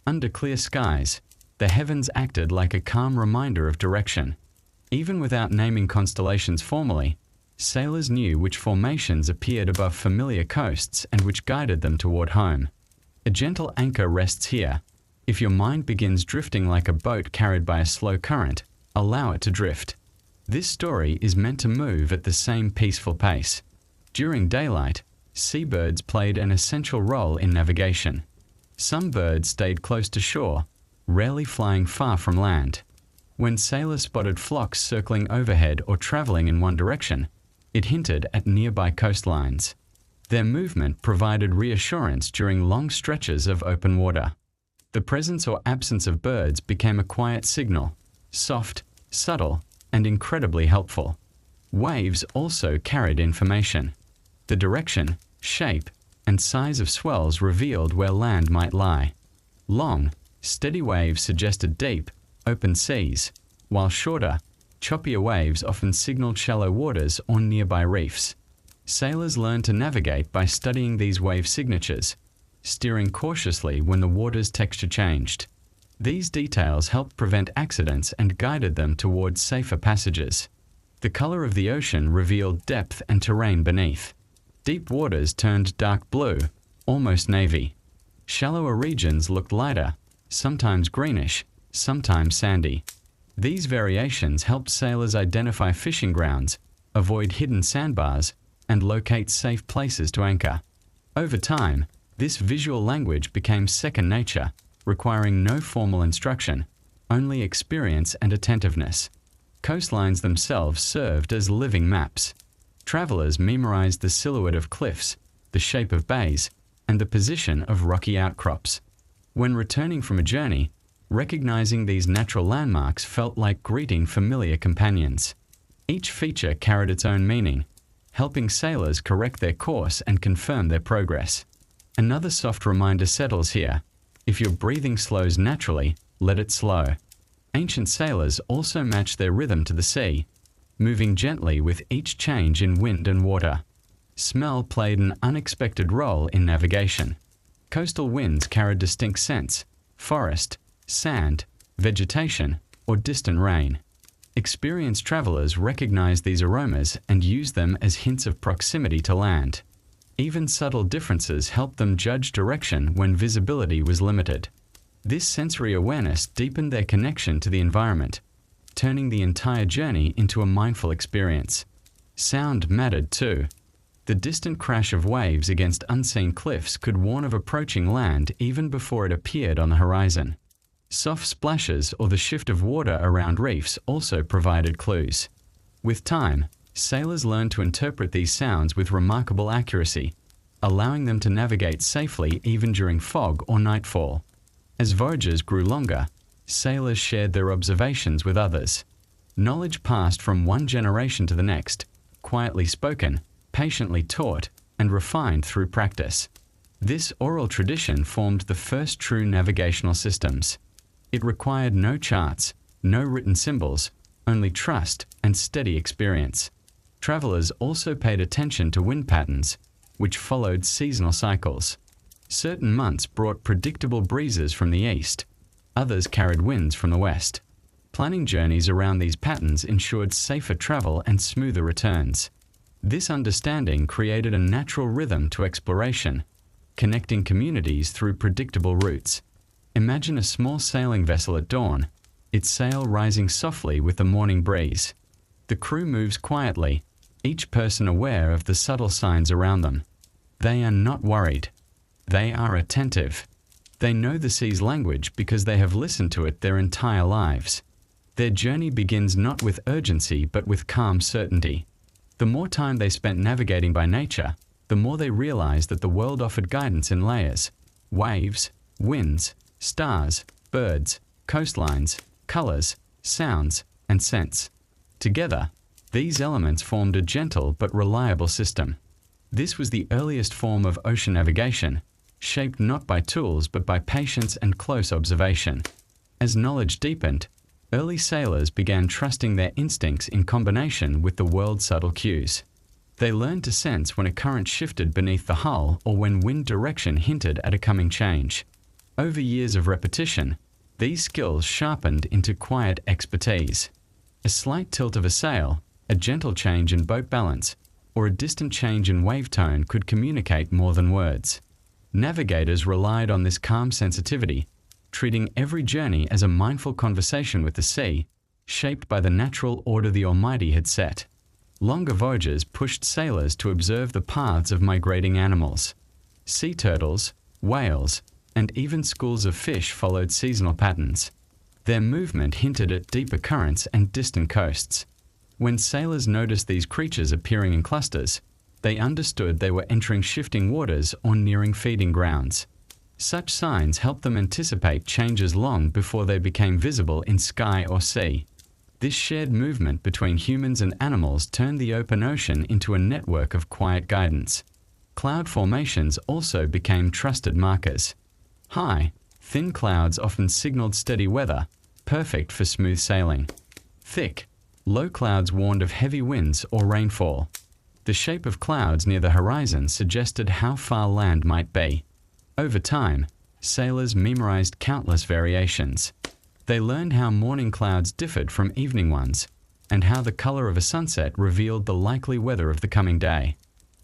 Under clear skies, the heavens acted like a calm reminder of direction. Even without naming constellations formally, sailors knew which formations appeared above familiar coasts and which guided them toward home. A gentle anchor rests here. If your mind begins drifting like a boat carried by a slow current, allow it to drift. This story is meant to move at the same peaceful pace. During daylight, seabirds played an essential role in navigation. Some birds stayed close to shore, rarely flying far from land. When sailors spotted flocks circling overhead or traveling in one direction, it hinted at nearby coastlines. Their movement provided reassurance during long stretches of open water. The presence or absence of birds became a quiet signal, soft, subtle, and incredibly helpful. Waves also carried information. The direction, shape, and size of swells revealed where land might lie. Long, steady waves suggested deep, open seas, while shorter, choppier waves often signaled shallow waters or nearby reefs. Sailors learned to navigate by studying these wave signatures, steering cautiously when the water's texture changed. These details helped prevent accidents and guided them towards safer passages. The color of the ocean revealed depth and terrain beneath. Deep waters turned dark blue, almost navy. Shallower regions looked lighter, sometimes greenish, sometimes sandy. These variations helped sailors identify fishing grounds, avoid hidden sandbars, and locate safe places to anchor. Over time, this visual language became second nature, requiring no formal instruction, only experience and attentiveness. Coastlines themselves served as living maps. Travelers memorized the silhouette of cliffs, the shape of bays, and the position of rocky outcrops. When returning from a journey, recognizing these natural landmarks felt like greeting familiar companions. Each feature carried its own meaning, helping sailors correct their course and confirm their progress. Another soft reminder settles here. If your breathing slows naturally, let it slow. Ancient sailors also matched their rhythm to the sea, moving gently with each change in wind and water. Smell played an unexpected role in navigation. Coastal winds carried distinct scents: forest, sand, vegetation, or distant rain. Experienced travelers recognized these aromas and used them as hints of proximity to land. Even subtle differences helped them judge direction when visibility was limited. This sensory awareness deepened their connection to the environment, turning the entire journey into a mindful experience. Sound mattered too. The distant crash of waves against unseen cliffs could warn of approaching land even before it appeared on the horizon. Soft splashes or the shift of water around reefs also provided clues. With time, sailors learned to interpret these sounds with remarkable accuracy, allowing them to navigate safely even during fog or nightfall. As voyages grew longer, sailors shared their observations with others. Knowledge passed from one generation to the next, quietly spoken, patiently taught, and refined through practice. This oral tradition formed the first true navigational systems. It required no charts, no written symbols, only trust and steady experience. Travelers also paid attention to wind patterns, which followed seasonal cycles. Certain months brought predictable breezes from the east. Others carried winds from the west. Planning journeys around these patterns ensured safer travel and smoother returns. This understanding created a natural rhythm to exploration, connecting communities through predictable routes. Imagine a small sailing vessel at dawn, its sail rising softly with the morning breeze. The crew moves quietly, each person aware of the subtle signs around them. They are not worried. They are attentive. They know the sea's language because they have listened to it their entire lives. Their journey begins not with urgency but with calm certainty. The more time they spent navigating by nature, the more they realized that the world offered guidance in layers: waves, winds, stars, birds, coastlines, colors, sounds, and scents. Together, these elements formed a gentle but reliable system. This was the earliest form of ocean navigation, shaped not by tools but by patience and close observation. As knowledge deepened, early sailors began trusting their instincts in combination with the world's subtle cues. They learned to sense when a current shifted beneath the hull or when wind direction hinted at a coming change. Over years of repetition, these skills sharpened into quiet expertise. A slight tilt of a sail, a gentle change in boat balance, or a distant change in wave tone could communicate more than words. Navigators relied on this calm sensitivity, treating every journey as a mindful conversation with the sea, shaped by the natural order the Almighty had set. Longer voyages pushed sailors to observe the paths of migrating animals. Sea turtles, whales, and even schools of fish followed seasonal patterns. Their movement hinted at deeper currents and distant coasts. When sailors noticed these creatures appearing in clusters, they understood they were entering shifting waters or nearing feeding grounds. Such signs helped them anticipate changes long before they became visible in sky or sea. This shared movement between humans and animals turned the open ocean into a network of quiet guidance. Cloud formations also became trusted markers. High, thin clouds often signaled steady weather, perfect for smooth sailing. Thick, low clouds warned of heavy winds or rainfall. The shape of clouds near the horizon suggested how far land might be. Over time, sailors memorized countless variations. They learned how morning clouds differed from evening ones, and how the color of a sunset revealed the likely weather of the coming day.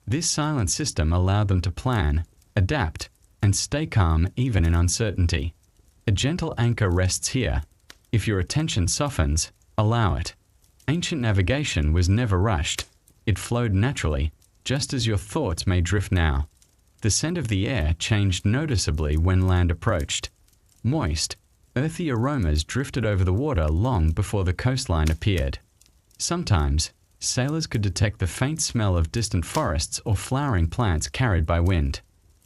This silent system allowed them to plan, adapt, and stay calm even in uncertainty. A gentle anchor rests here. If your attention softens, allow it. Ancient navigation was never rushed. It flowed naturally, just as your thoughts may drift now. The scent of the air changed noticeably when land approached. Moist, earthy aromas drifted over the water long before the coastline appeared. Sometimes, sailors could detect the faint smell of distant forests or flowering plants carried by wind.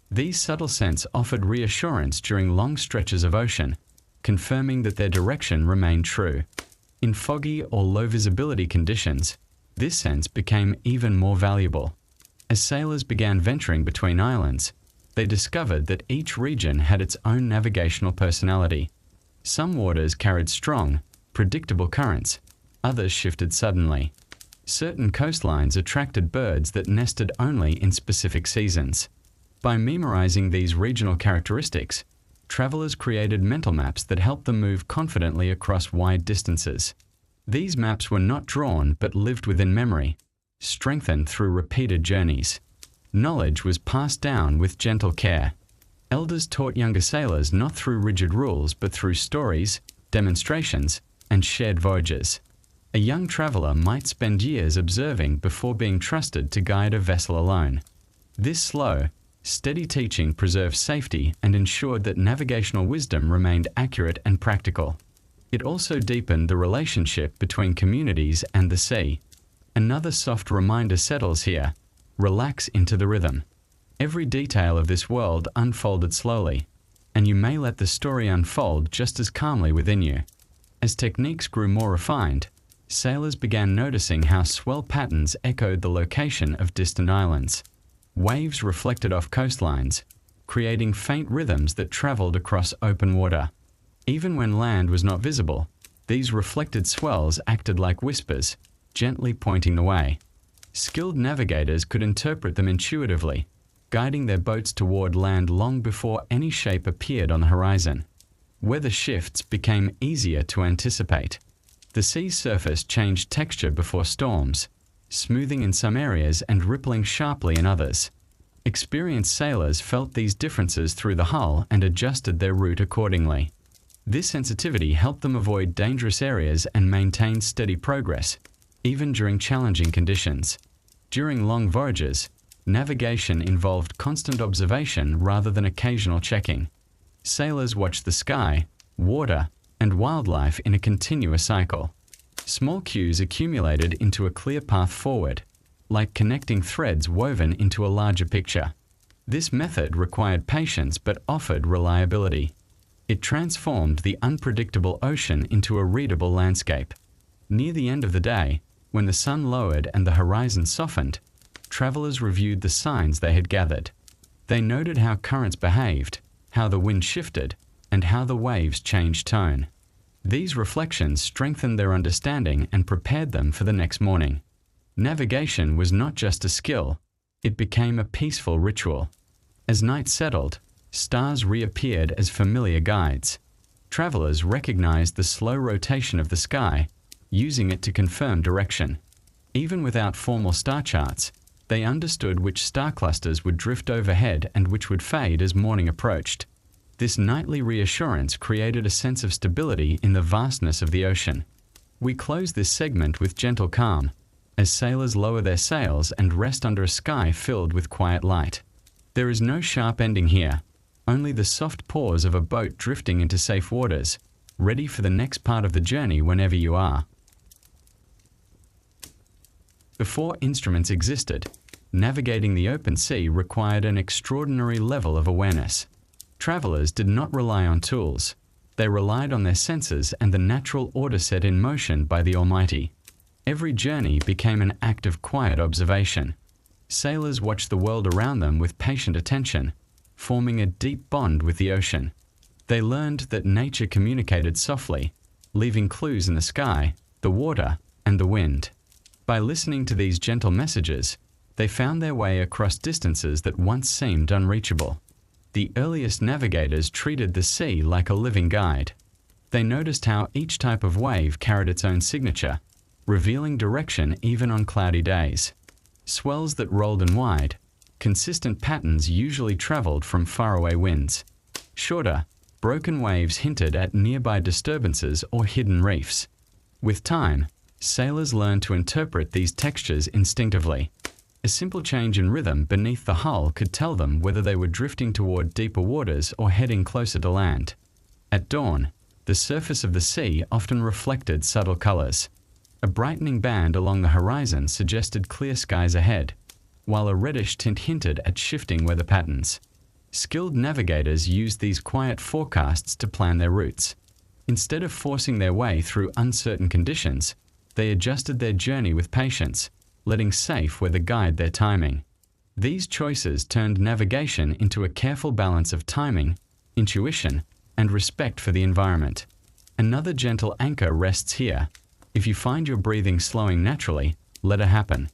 These subtle scents offered reassurance during long stretches of ocean, confirming that their direction remained true. In foggy or low visibility conditions, this sense became even more valuable. As sailors began venturing between islands, they discovered that each region had its own navigational personality. Some waters carried strong, predictable currents, others shifted suddenly. Certain coastlines attracted birds that nested only in specific seasons. By memorizing these regional characteristics, travelers created mental maps that helped them move confidently across wide distances. These maps were not drawn but lived within memory, strengthened through repeated journeys. Knowledge was passed down with gentle care. Elders taught younger sailors not through rigid rules but through stories, demonstrations, and shared voyages. A young traveler might spend years observing before being trusted to guide a vessel alone. This slow, steady teaching preserved safety and ensured that navigational wisdom remained accurate and practical. It also deepened the relationship between communities and the sea. Another soft reminder settles here: relax into the rhythm. Every detail of this world unfolded slowly, and you may let the story unfold just as calmly within you. As techniques grew more refined, sailors began noticing how swell patterns echoed the location of distant islands. Waves reflected off coastlines, creating faint rhythms that traveled across open water. Even when land was not visible, these reflected swells acted like whispers, gently pointing the way. Skilled navigators could interpret them intuitively, guiding their boats toward land long before any shape appeared on the horizon. Weather shifts became easier to anticipate. The sea's surface changed texture before storms, smoothing in some areas and rippling sharply in others. Experienced sailors felt these differences through the hull and adjusted their route accordingly. This sensitivity helped them avoid dangerous areas and maintain steady progress, even during challenging conditions. During long voyages, navigation involved constant observation rather than occasional checking. Sailors watched the sky, water, and wildlife in a continuous cycle. Small cues accumulated into a clear path forward, like connecting threads woven into a larger picture. This method required patience but offered reliability. It transformed the unpredictable ocean into a readable landscape. Near the end of the day, when the sun lowered and the horizon softened, travelers reviewed the signs they had gathered. They noted how currents behaved, how the wind shifted, and how the waves changed tone. These reflections strengthened their understanding and prepared them for the next morning. Navigation was not just a skill, it became a peaceful ritual. As night settled, stars reappeared as familiar guides. Travelers recognized the slow rotation of the sky, using it to confirm direction. Even without formal star charts, they understood which star clusters would drift overhead and which would fade as morning approached. This nightly reassurance created a sense of stability in the vastness of the ocean. We close this segment with gentle calm, as sailors lower their sails and rest under a sky filled with quiet light. There is no sharp ending here, only the soft pause of a boat drifting into safe waters, ready for the next part of the journey whenever you are. Before instruments existed, navigating the open sea required an extraordinary level of awareness. Travelers did not rely on tools. They relied on their senses and the natural order set in motion by the Almighty. Every journey became an act of quiet observation. Sailors watched the world around them with patient attention, forming a deep bond with the ocean. They learned that nature communicated softly, leaving clues in the sky, the water, and the wind. By listening to these gentle messages, they found their way across distances that once seemed unreachable. The earliest navigators treated the sea like a living guide. They noticed how each type of wave carried its own signature, revealing direction even on cloudy days. Swells that rolled and wide, consistent patterns usually traveled from faraway winds. Shorter, broken waves hinted at nearby disturbances or hidden reefs. With time, sailors learned to interpret these textures instinctively. A simple change in rhythm beneath the hull could tell them whether they were drifting toward deeper waters or heading closer to land. At dawn, the surface of the sea often reflected subtle colors. A brightening band along the horizon suggested clear skies ahead, while a reddish tint hinted at shifting weather patterns. Skilled navigators used these quiet forecasts to plan their routes. Instead of forcing their way through uncertain conditions, they adjusted their journey with patience, letting safe weather guide their timing. These choices turned navigation into a careful balance of timing, intuition, and respect for the environment. Another gentle anchor rests here. If you find your breathing slowing naturally, let it happen.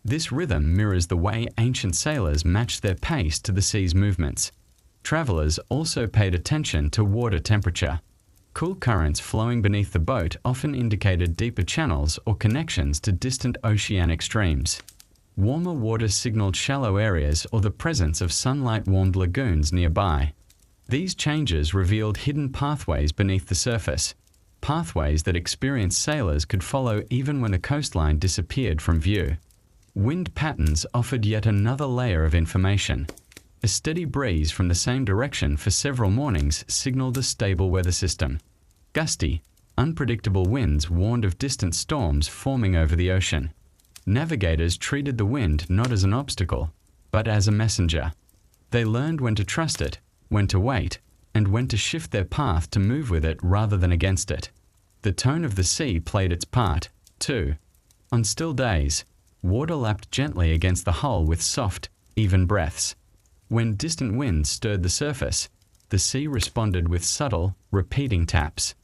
This rhythm mirrors the way ancient sailors matched their pace to the sea's movements. Travelers also paid attention to water temperature. Cool currents flowing beneath the boat often indicated deeper channels or connections to distant oceanic streams. Warmer water signaled shallow areas or the presence of sunlight-warmed lagoons nearby. These changes revealed hidden pathways beneath the surface, pathways that experienced sailors could follow even when the coastline disappeared from view. Wind patterns offered yet another layer of information. A steady breeze from the same direction for several mornings signaled a stable weather system. Gusty, unpredictable winds warned of distant storms forming over the ocean. Navigators treated the wind not as an obstacle, but as a messenger. They learned when to trust it, when to wait, and when to shift their path to move with it rather than against it. The tone of the sea played its part, too. On still days, water lapped gently against the hull with soft, even breaths. When distant winds stirred the surface, the sea responded with subtle, repeating taps.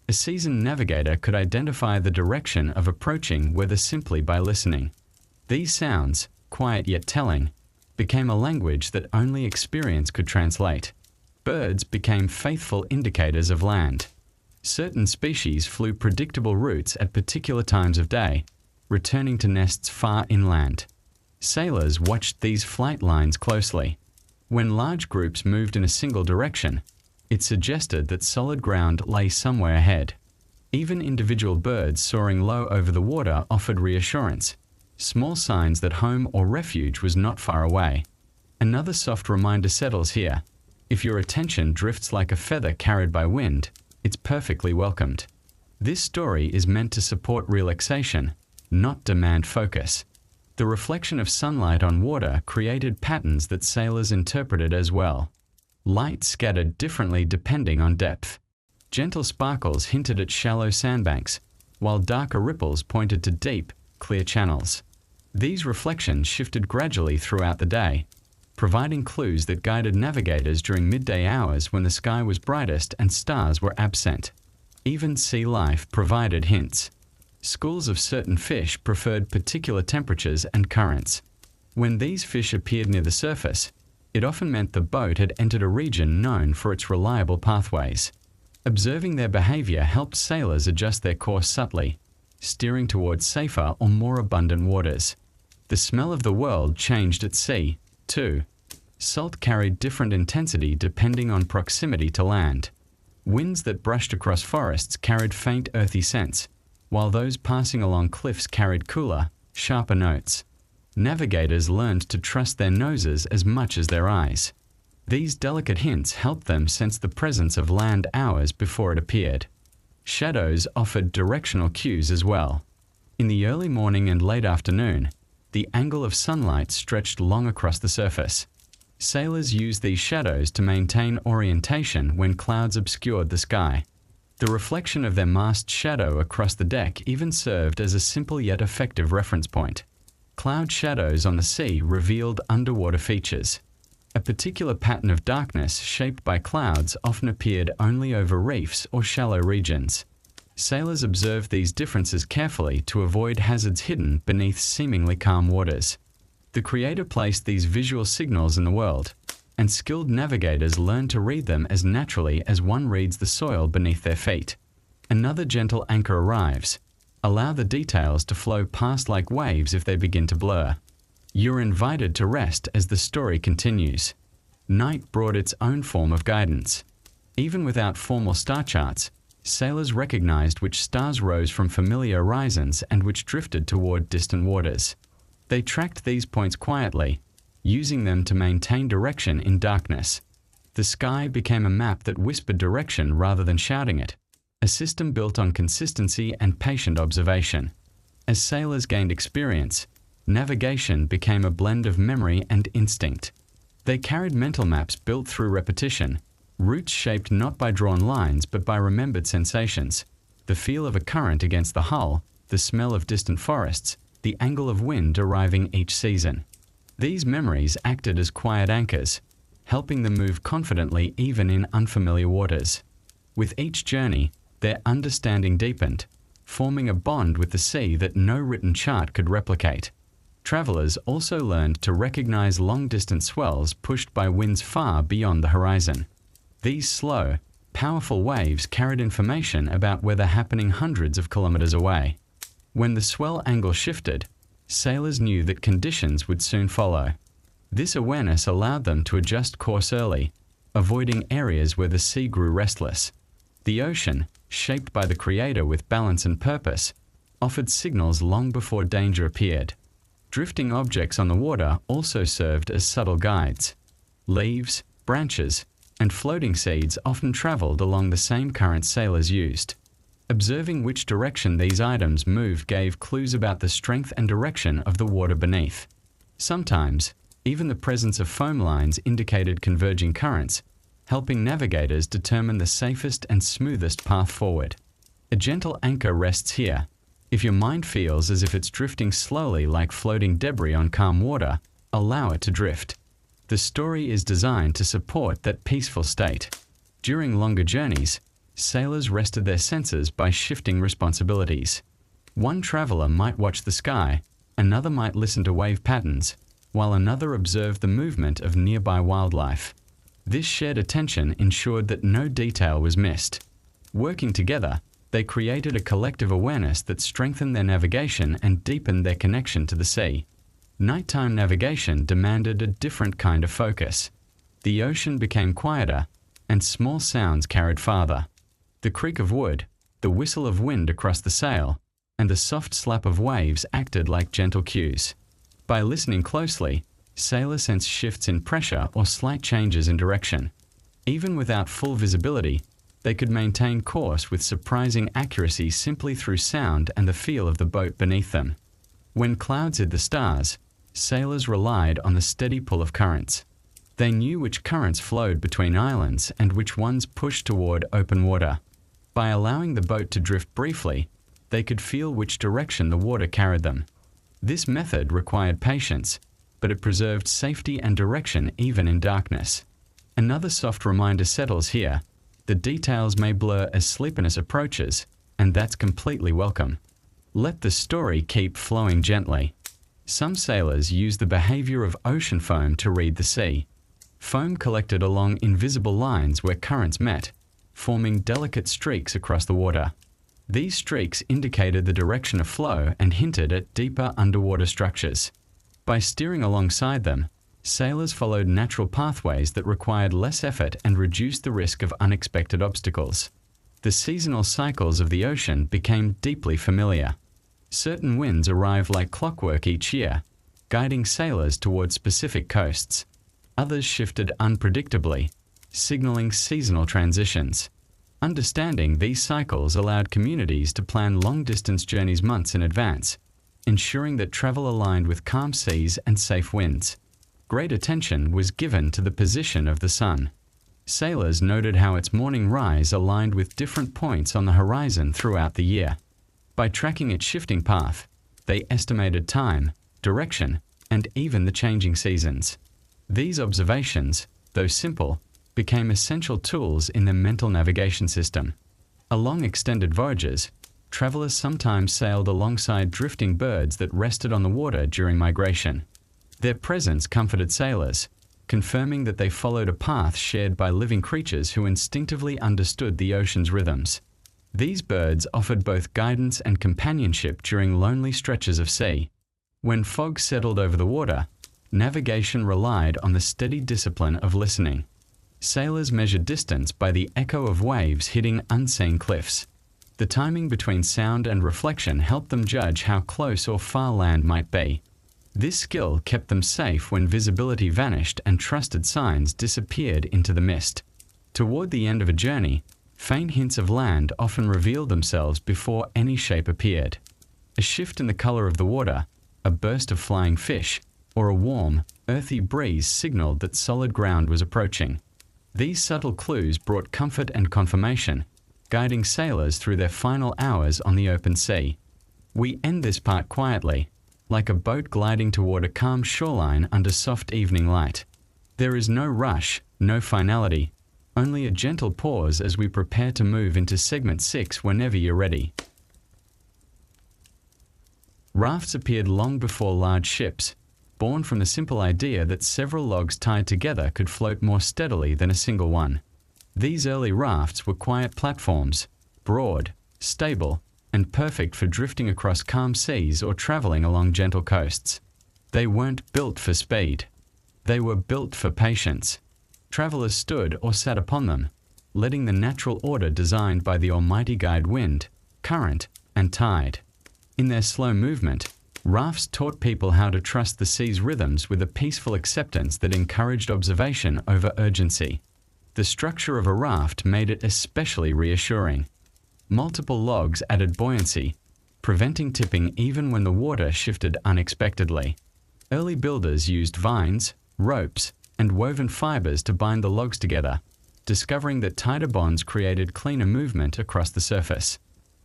A seasoned navigator could identify the direction of approaching weather simply by listening. These sounds, quiet yet telling, became a language that only experience could translate. Birds became faithful indicators of land. Certain species flew predictable routes at particular times of day, returning to nests far inland. Sailors watched these flight lines closely. When large groups moved in a single direction, it suggested that solid ground lay somewhere ahead. Even individual birds soaring low over the water offered reassurance, small signs that home or refuge was not far away. Another soft reminder settles here. If your attention drifts like a feather carried by wind, it's perfectly welcomed. This story is meant to support relaxation, not demand focus. The reflection of sunlight on water created patterns that sailors interpreted as well. Light scattered differently depending on depth. Gentle sparkles hinted at shallow sandbanks, while darker ripples pointed to deep, clear channels. These reflections shifted gradually throughout the day, providing clues that guided navigators during midday hours when the sky was brightest and stars were absent. Even sea life provided hints. Schools of certain fish preferred particular temperatures and currents. When these fish appeared near the surface, it often meant the boat had entered a region known for its reliable pathways. Observing their behavior helped sailors adjust their course subtly, steering towards safer or more abundant waters. The smell of the world changed at sea, too. Salt carried different intensity depending on proximity to land. Winds that brushed across forests carried faint earthy scents, while those passing along cliffs carried cooler, sharper notes. Navigators learned to trust their noses as much as their eyes. These delicate hints helped them sense the presence of land hours before it appeared. Shadows offered directional cues as well. In the early morning and late afternoon, the angle of sunlight stretched long across the surface. Sailors used these shadows to maintain orientation when clouds obscured the sky. The reflection of their mast shadow across the deck even served as a simple yet effective reference point. Cloud shadows on the sea revealed underwater features. A particular pattern of darkness shaped by clouds often appeared only over reefs or shallow regions. Sailors observed these differences carefully to avoid hazards hidden beneath seemingly calm waters. The Creator placed these visual signals in the world, and skilled navigators learned to read them as naturally as one reads the soil beneath their feet. Another gentle anchor arrives. Allow the details to flow past like waves if they begin to blur. You're invited to rest as the story continues. Night brought its own form of guidance. Even without formal star charts, sailors recognized which stars rose from familiar horizons and which drifted toward distant waters. They tracked these points quietly, using them to maintain direction in darkness. The sky became a map that whispered direction rather than shouting it, a system built on consistency and patient observation. As sailors gained experience, navigation became a blend of memory and instinct. They carried mental maps built through repetition, routes shaped not by drawn lines but by remembered sensations, the feel of a current against the hull, the smell of distant forests, the angle of wind arriving each season. These memories acted as quiet anchors, helping them move confidently even in unfamiliar waters. With each journey, their understanding deepened, forming a bond with the sea that no written chart could replicate. Travelers also learned to recognize long-distance swells pushed by winds far beyond the horizon. These slow, powerful waves carried information about weather happening hundreds of kilometers away. When the swell angle shifted, sailors knew that conditions would soon follow. This awareness allowed them to adjust course early, avoiding areas where the sea grew restless. The ocean, shaped by the Creator with balance and purpose, offered signals long before danger appeared. Drifting objects on the water also served as subtle guides. Leaves, branches, and floating seeds often traveled along the same current sailors used. Observing which direction these items moved gave clues about the strength and direction of the water beneath. Sometimes, even the presence of foam lines indicated converging currents, helping navigators determine the safest and smoothest path forward. A gentle anchor rests here. If your mind feels as if it's drifting slowly like floating debris on calm water, allow it to drift. The story is designed to support that peaceful state. During longer journeys, sailors rested their senses by shifting responsibilities. One traveler might watch the sky, another might listen to wave patterns, while another observed the movement of nearby wildlife. This shared attention ensured that no detail was missed. Working together, they created a collective awareness that strengthened their navigation and deepened their connection to the sea. Nighttime navigation demanded a different kind of focus. The ocean became quieter, and small sounds carried farther. The creak of wood, the whistle of wind across the sail, and the soft slap of waves acted like gentle cues. By listening closely, sailors sensed shifts in pressure or slight changes in direction. Even without full visibility, they could maintain course with surprising accuracy simply through sound and the feel of the boat beneath them. When clouds hid the stars, sailors relied on the steady pull of currents. They knew which currents flowed between islands and which ones pushed toward open water. By allowing the boat to drift briefly, they could feel which direction the water carried them. This method required patience, but it preserved safety and direction even in darkness. Another soft reminder settles here. The details may blur as sleepiness approaches, and that's completely welcome. Let the story keep flowing gently. Some sailors use the behavior of ocean foam to read the sea. Foam collected along invisible lines where currents met, forming delicate streaks across the water. These streaks indicated the direction of flow and hinted at deeper underwater structures. By steering alongside them, sailors followed natural pathways that required less effort and reduced the risk of unexpected obstacles. The seasonal cycles of the ocean became deeply familiar. Certain winds arrived like clockwork each year, guiding sailors toward specific coasts. Others shifted unpredictably, signaling seasonal transitions. Understanding these cycles allowed communities to plan long-distance journeys months in advance, ensuring that travel aligned with calm seas and safe winds. Great attention was given to the position of the sun. Sailors noted how its morning rise aligned with different points on the horizon throughout the year. By tracking its shifting path, they estimated time, direction, and even the changing seasons. These observations, though simple, became essential tools in their mental navigation system. Along extended voyages, travelers sometimes sailed alongside drifting birds that rested on the water during migration. Their presence comforted sailors, confirming that they followed a path shared by living creatures who instinctively understood the ocean's rhythms. These birds offered both guidance and companionship during lonely stretches of sea. When fog settled over the water, navigation relied on the steady discipline of listening. Sailors measured distance by the echo of waves hitting unseen cliffs. The timing between sound and reflection helped them judge how close or far land might be. This skill kept them safe when visibility vanished and trusted signs disappeared into the mist. Toward the end of a journey, faint hints of land often revealed themselves before any shape appeared. A shift in the color of the water, a burst of flying fish, or a warm, earthy breeze signaled that solid ground was approaching. These subtle clues brought comfort and confirmation, guiding sailors through their final hours on the open sea. We end this part quietly, like a boat gliding toward a calm shoreline under soft evening light. There is no rush, no finality, only a gentle pause as we prepare to move into segment 6 whenever you're ready. Rafts appeared long before large ships, born from the simple idea that several logs tied together could float more steadily than a single one. These early rafts were quiet platforms, broad, stable, and perfect for drifting across calm seas or traveling along gentle coasts. They weren't built for speed. They were built for patience. Travelers stood or sat upon them, letting the natural order designed by the Almighty guide wind, current, and tide. In their slow movement, rafts taught people how to trust the sea's rhythms with a peaceful acceptance that encouraged observation over urgency. The structure of a raft made it especially reassuring. Multiple logs added buoyancy, preventing tipping even when the water shifted unexpectedly. Early builders used vines, ropes, and woven fibers to bind the logs together, discovering that tighter bonds created cleaner movement across the surface.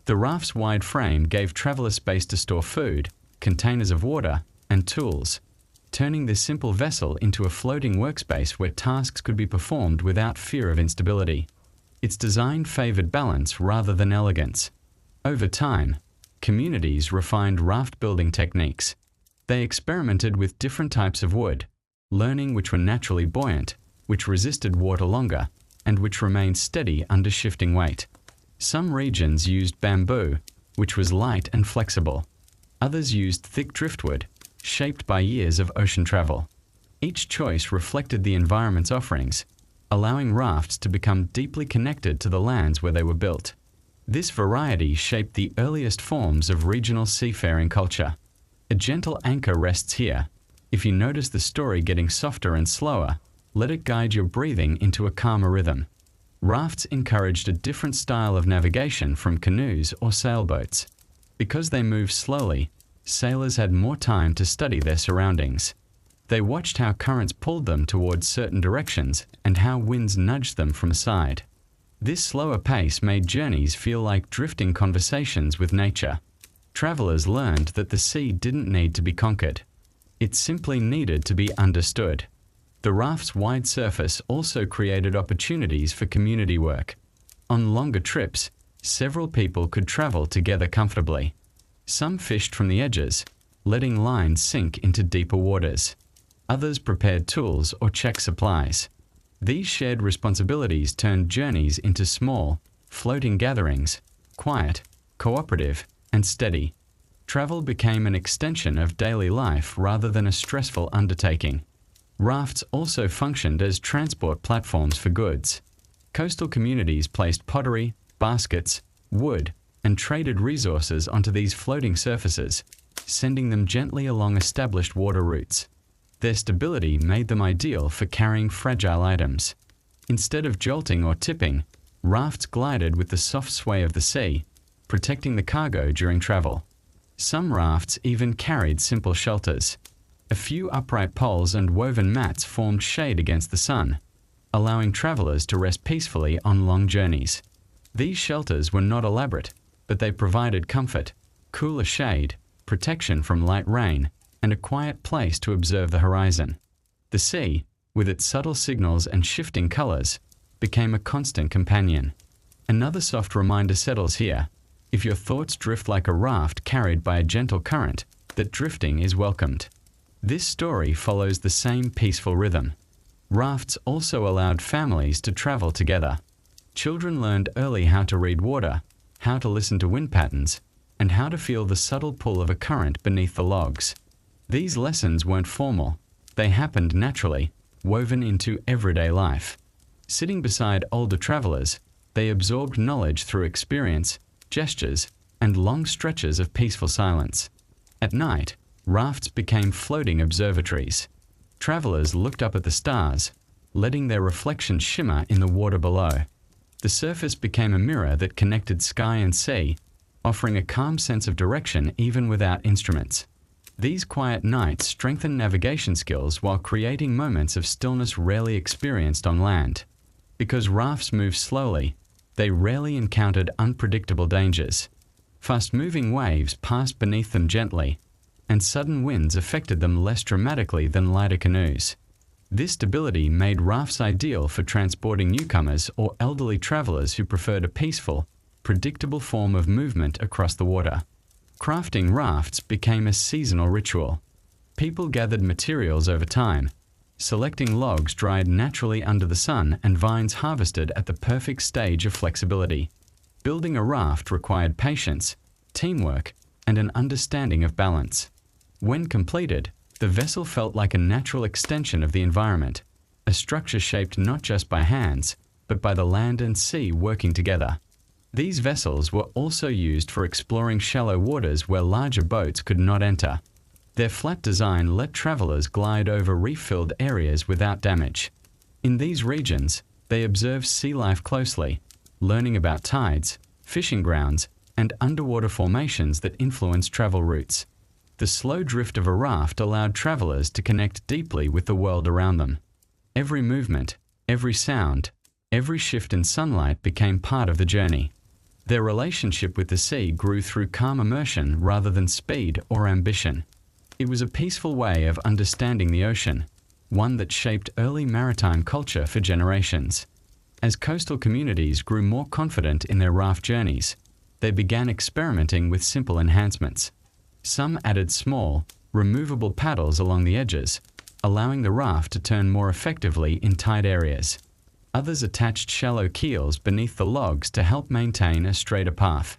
The raft's wide frame gave travelers space to store food, containers of water, and tools, turning this simple vessel into a floating workspace where tasks could be performed without fear of instability. Its design favored balance rather than elegance. Over time, communities refined raft building techniques. They experimented with different types of wood, learning which were naturally buoyant, which resisted water longer, and which remained steady under shifting weight. Some regions used bamboo, which was light and flexible. Others used thick driftwood, shaped by years of ocean travel. Each choice reflected the environment's offerings, allowing rafts to become deeply connected to the lands where they were built. This variety shaped the earliest forms of regional seafaring culture. A gentle anchor rests here. If you notice the story getting softer and slower, let it guide your breathing into a calmer rhythm. Rafts encouraged a different style of navigation from canoes or sailboats. Because they moved slowly, sailors had more time to study their surroundings. They watched how currents pulled them towards certain directions and how winds nudged them from aside. This slower pace made journeys feel like drifting conversations with nature. Travelers learned that the sea didn't need to be conquered. It simply needed to be understood. The raft's wide surface also created opportunities for community work. On longer trips, several people could travel together comfortably. Some fished from the edges, letting lines sink into deeper waters. Others prepared tools or checked supplies. These shared responsibilities turned journeys into small, floating gatherings, quiet, cooperative, and steady. Travel became an extension of daily life rather than a stressful undertaking. Rafts also functioned as transport platforms for goods. Coastal communities placed pottery, baskets, wood, and traded resources onto these floating surfaces, sending them gently along established water routes. Their stability made them ideal for carrying fragile items. Instead of jolting or tipping, rafts glided with the soft sway of the sea, protecting the cargo during travel. Some rafts even carried simple shelters. A few upright poles and woven mats formed shade against the sun, allowing travelers to rest peacefully on long journeys. These shelters were not elaborate, but they provided comfort, cooler shade, protection from light rain, and a quiet place to observe the horizon. The sea, with its subtle signals and shifting colors, became a constant companion. Another soft reminder settles here. If your thoughts drift like a raft carried by a gentle current, that drifting is welcomed. This story follows the same peaceful rhythm. Rafts also allowed families to travel together. Children learned early how to read water, how to listen to wind patterns, and how to feel the subtle pull of a current beneath the logs. These lessons weren't formal. They happened naturally, woven into everyday life. Sitting beside older travelers, they absorbed knowledge through experience, gestures, and long stretches of peaceful silence. At night, rafts became floating observatories. Travelers looked up at the stars, letting their reflections shimmer in the water below. The surface became a mirror that connected sky and sea, offering a calm sense of direction even without instruments. These quiet nights strengthened navigation skills while creating moments of stillness rarely experienced on land. Because rafts moved slowly, they rarely encountered unpredictable dangers. Fast-moving waves passed beneath them gently, and sudden winds affected them less dramatically than lighter canoes. This stability made rafts ideal for transporting newcomers or elderly travelers who preferred a peaceful, predictable form of movement across the water. Crafting rafts became a seasonal ritual. People gathered materials over time, selecting logs dried naturally under the sun and vines harvested at the perfect stage of flexibility. Building a raft required patience, teamwork, and an understanding of balance. When completed, the vessel felt like a natural extension of the environment, a structure shaped not just by hands, but by the land and sea working together. These vessels were also used for exploring shallow waters where larger boats could not enter. Their flat design let travelers glide over reef-filled areas without damage. In these regions, they observed sea life closely, learning about tides, fishing grounds, and underwater formations that influence travel routes. The slow drift of a raft allowed travelers to connect deeply with the world around them. Every movement, every sound, every shift in sunlight became part of the journey. Their relationship with the sea grew through calm immersion rather than speed or ambition. It was a peaceful way of understanding the ocean, one that shaped early maritime culture for generations. As coastal communities grew more confident in their raft journeys, they began experimenting with simple enhancements. Some added small, removable paddles along the edges, allowing the raft to turn more effectively in tight areas. Others attached shallow keels beneath the logs to help maintain a straighter path.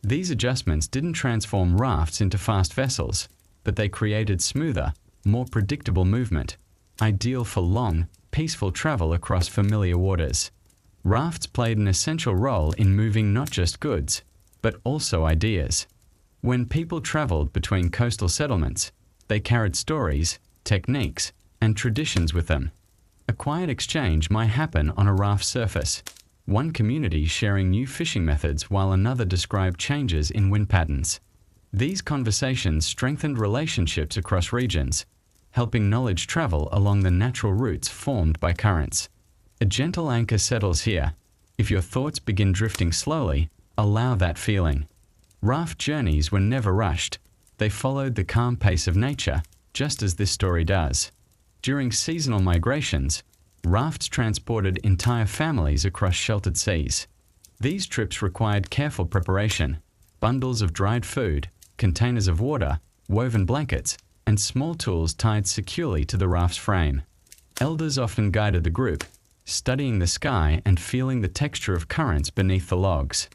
These adjustments didn't transform rafts into fast vessels, but they created smoother, more predictable movement, ideal for long, peaceful travel across familiar waters. Rafts played an essential role in moving not just goods, but also ideas. When people traveled between coastal settlements, they carried stories, techniques, and traditions with them. A quiet exchange might happen on a raft surface, one community sharing new fishing methods while another described changes in wind patterns. These conversations strengthened relationships across regions, helping knowledge travel along the natural routes formed by currents. A gentle anchor settles here. If your thoughts begin drifting slowly, allow that feeling. Raft journeys were never rushed. They followed the calm pace of nature, just as this story does. During seasonal migrations, rafts transported entire families across sheltered seas. These trips required careful preparation, bundles of dried food, containers of water, woven blankets, and small tools tied securely to the raft's frame. Elders often guided the group, studying the sky and feeling the texture of currents beneath the logs.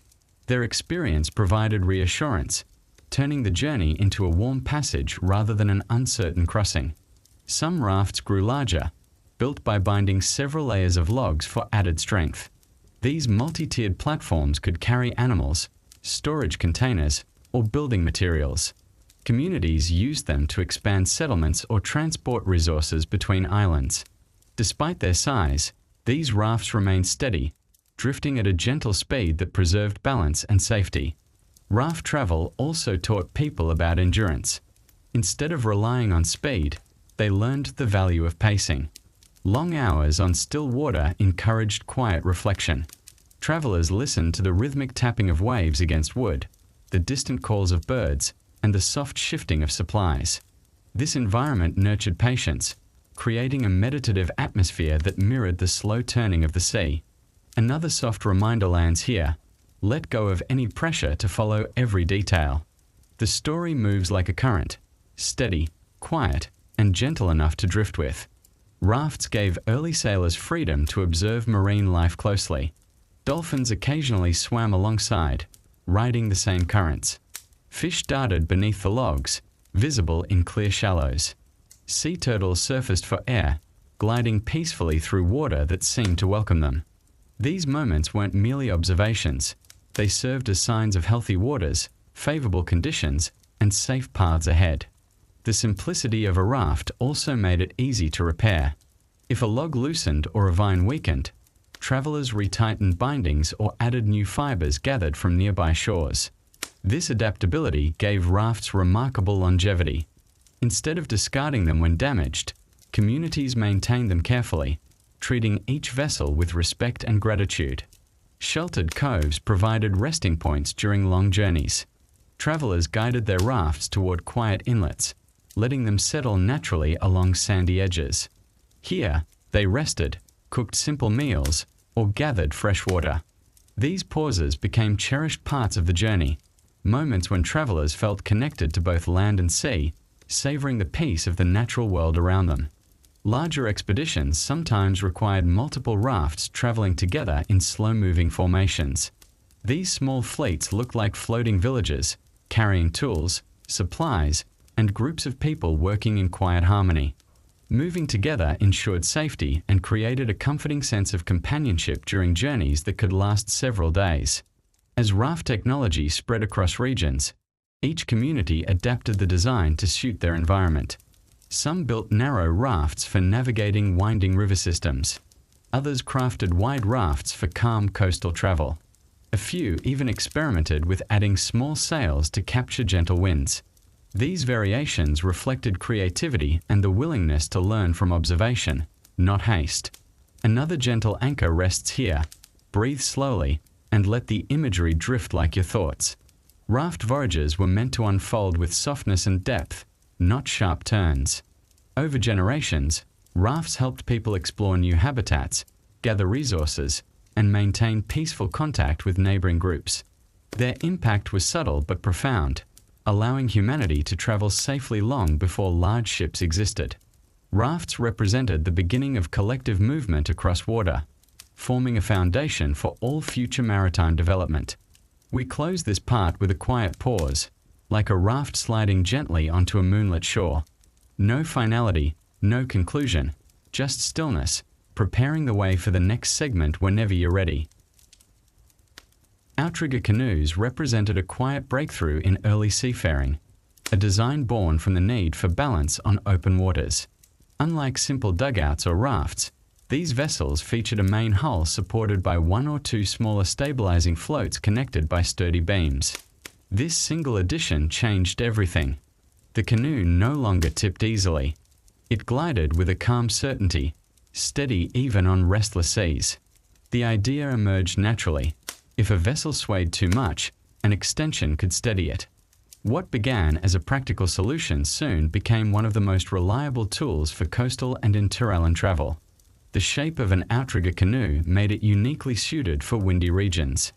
Their experience provided reassurance, turning the journey into a warm passage rather than an uncertain crossing. Some rafts grew larger, built by binding several layers of logs for added strength. These multi-tiered platforms could carry animals, storage containers, or building materials. Communities used them to expand settlements or transport resources between islands. Despite their size, these rafts remained steady, drifting at a gentle speed that preserved balance and safety. Raft travel also taught people about endurance. Instead of relying on speed, they learned the value of pacing. Long hours on still water encouraged quiet reflection. Travelers listened to the rhythmic tapping of waves against wood, the distant calls of birds, and the soft shifting of supplies. This environment nurtured patience, creating a meditative atmosphere that mirrored the slow turning of the sea. Another soft reminder lands here. Let go of any pressure to follow every detail. The story moves like a current, steady, quiet, and gentle enough to drift with. Rafts gave early sailors freedom to observe marine life closely. Dolphins occasionally swam alongside, riding the same currents. Fish darted beneath the logs, visible in clear shallows. Sea turtles surfaced for air, gliding peacefully through water that seemed to welcome them. These moments weren't merely observations. They served as signs of healthy waters, favorable conditions, and safe paths ahead. The simplicity of a raft also made it easy to repair. If a log loosened or a vine weakened, travelers retightened bindings or added new fibers gathered from nearby shores. This adaptability gave rafts remarkable longevity. Instead of discarding them when damaged, communities maintained them carefully, treating each vessel with respect and gratitude. Sheltered coves provided resting points during long journeys. Travelers guided their rafts toward quiet inlets, letting them settle naturally along sandy edges. Here, they rested, cooked simple meals, or gathered fresh water. These pauses became cherished parts of the journey, moments when travelers felt connected to both land and sea, savoring the peace of the natural world around them. Larger expeditions sometimes required multiple rafts traveling together in slow-moving formations. These small fleets looked like floating villages, carrying tools, supplies, and groups of people working in quiet harmony. Moving together ensured safety and created a comforting sense of companionship during journeys that could last several days. As raft technology spread across regions, each community adapted the design to suit their environment. Some built narrow rafts for navigating winding river systems. Others crafted wide rafts for calm coastal travel. A few even experimented with adding small sails to capture gentle winds. These variations reflected creativity and the willingness to learn from observation, not haste. Another gentle anchor rests here. Breathe slowly and let the imagery drift like your thoughts. Raft voyages were meant to unfold with softness and depth, not sharp turns. Over generations, rafts helped people explore new habitats, gather resources, and maintain peaceful contact with neighboring groups. Their impact was subtle but profound, allowing humanity to travel safely long before large ships existed. Rafts represented the beginning of collective movement across water, forming a foundation for all future maritime development. We close this part with a quiet pause, like a raft sliding gently onto a moonlit shore. No finality, no conclusion, just stillness, preparing the way for the next segment whenever you're ready. Outrigger canoes represented a quiet breakthrough in early seafaring, a design born from the need for balance on open waters. Unlike simple dugouts or rafts, these vessels featured a main hull supported by one or two smaller stabilizing floats connected by sturdy beams. This single addition changed everything. The canoe no longer tipped easily. It glided with a calm certainty, steady even on restless seas. The idea emerged naturally. If a vessel swayed too much, an extension could steady it. What began as a practical solution soon became one of the most reliable tools for coastal and interisland travel. The shape of an outrigger canoe made it uniquely suited for windy regions.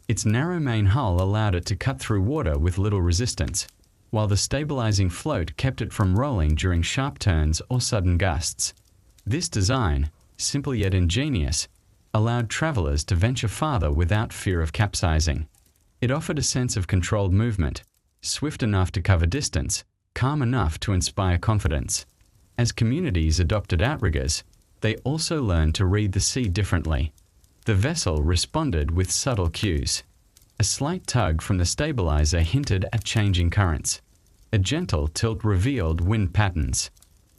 Its narrow main hull allowed it to cut through water with little resistance, while the stabilizing float kept it from rolling during sharp turns or sudden gusts. This design, simple yet ingenious, allowed travelers to venture farther without fear of capsizing. It offered a sense of controlled movement, swift enough to cover distance, calm enough to inspire confidence. As communities adopted outriggers, they also learned to read the sea differently. The vessel responded with subtle cues. A slight tug from the stabilizer hinted at changing currents. A gentle tilt revealed wind patterns.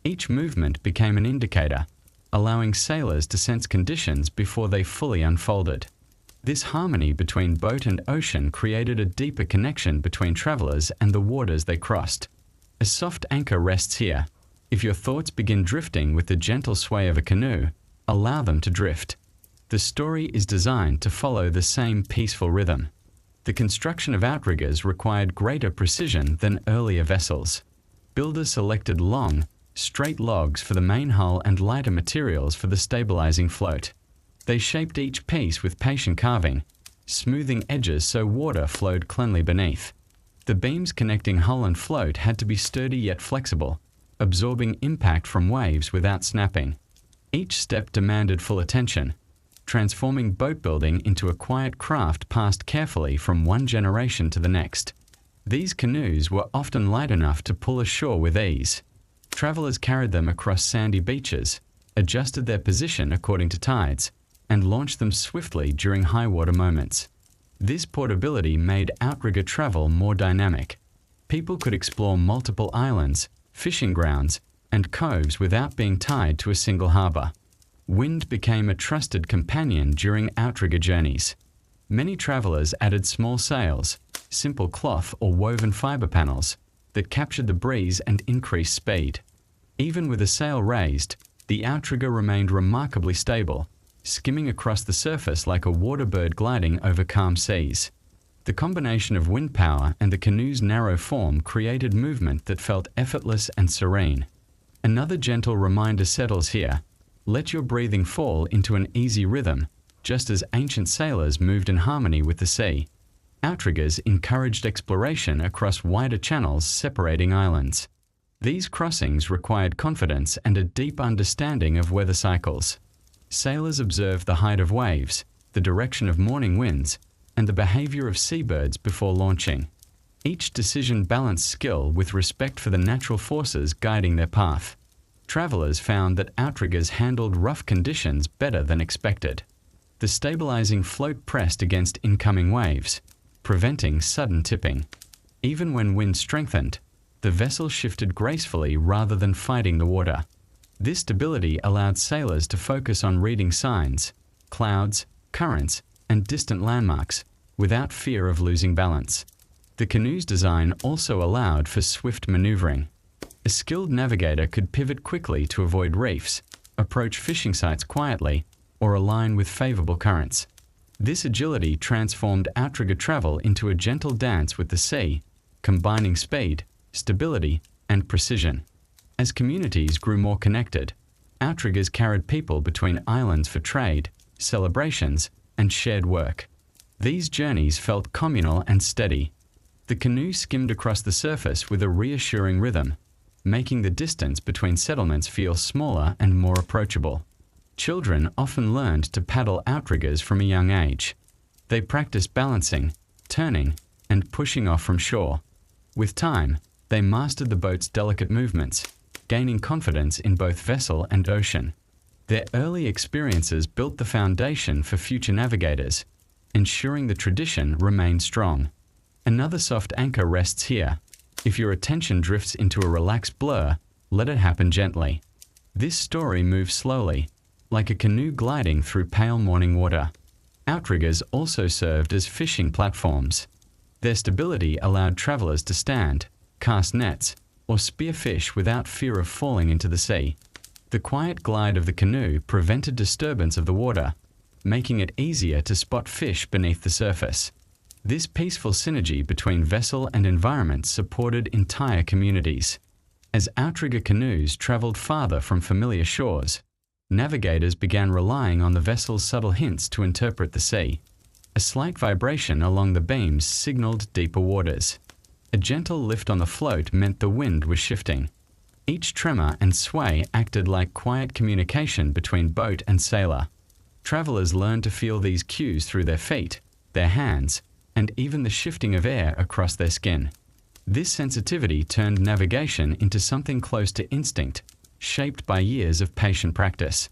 Each movement became an indicator, allowing sailors to sense conditions before they fully unfolded. This harmony between boat and ocean created a deeper connection between travelers and the waters they crossed. A soft anchor rests here. If your thoughts begin drifting with the gentle sway of a canoe, allow them to drift. The story is designed to follow the same peaceful rhythm. The construction of outriggers required greater precision than earlier vessels. Builders selected long, straight logs for the main hull and lighter materials for the stabilizing float. They shaped each piece with patient carving, smoothing edges so water flowed cleanly beneath. The beams connecting hull and float had to be sturdy yet flexible, absorbing impact from waves without snapping. Each step demanded full attention, transforming boat building into a quiet craft passed carefully from one generation to the next. These canoes were often light enough to pull ashore with ease. Travelers carried them across sandy beaches, adjusted their position according to tides, and launched them swiftly during high water moments. This portability made outrigger travel more dynamic. People could explore multiple islands, fishing grounds, and coves without being tied to a single harbor. Wind became a trusted companion during outrigger journeys. Many travelers added small sails, simple cloth or woven fiber panels that captured the breeze and increased speed. Even with a sail raised, the outrigger remained remarkably stable, skimming across the surface like a water bird gliding over calm seas. The combination of wind power and the canoe's narrow form created movement that felt effortless and serene. Another gentle reminder settles here. Let your breathing fall into an easy rhythm, just as ancient sailors moved in harmony with the sea. Outriggers encouraged exploration across wider channels separating islands. These crossings required confidence and a deep understanding of weather cycles. Sailors observed the height of waves, the direction of morning winds, and the behavior of seabirds before launching. Each decision balanced skill with respect for the natural forces guiding their path. Travelers found that outriggers handled rough conditions better than expected. The stabilizing float pressed against incoming waves, preventing sudden tipping. Even when wind strengthened, the vessel shifted gracefully rather than fighting the water. This stability allowed sailors to focus on reading signs, clouds, currents, and distant landmarks without fear of losing balance. The canoe's design also allowed for swift maneuvering. A skilled navigator could pivot quickly to avoid reefs, approach fishing sites quietly, or align with favorable currents. This agility transformed outrigger travel into a gentle dance with the sea, combining speed, stability, and precision. As communities grew more connected, outriggers carried people between islands for trade, celebrations, and shared work. These journeys felt communal and steady. The canoe skimmed across the surface with a reassuring rhythm, making the distance between settlements feel smaller and more approachable. Children often learned to paddle outriggers from a young age. They practiced balancing, turning, and pushing off from shore. With time, they mastered the boat's delicate movements, gaining confidence in both vessel and ocean. Their early experiences built the foundation for future navigators, ensuring the tradition remained strong. Another soft anchor rests here. If your attention drifts into a relaxed blur, let it happen gently. This story moves slowly, like a canoe gliding through pale morning water. Outriggers also served as fishing platforms. Their stability allowed travelers to stand, cast nets, or spear fish without fear of falling into the sea. The quiet glide of the canoe prevented disturbance of the water, making it easier to spot fish beneath the surface. This peaceful synergy between vessel and environment supported entire communities. As outrigger canoes traveled farther from familiar shores, navigators began relying on the vessel's subtle hints to interpret the sea. A slight vibration along the beams signaled deeper waters. A gentle lift on the float meant the wind was shifting. Each tremor and sway acted like quiet communication between boat and sailor. Travelers learned to feel these cues through their feet, their hands, and even the shifting of air across their skin. This sensitivity turned navigation into something close to instinct, shaped by years of patient practice.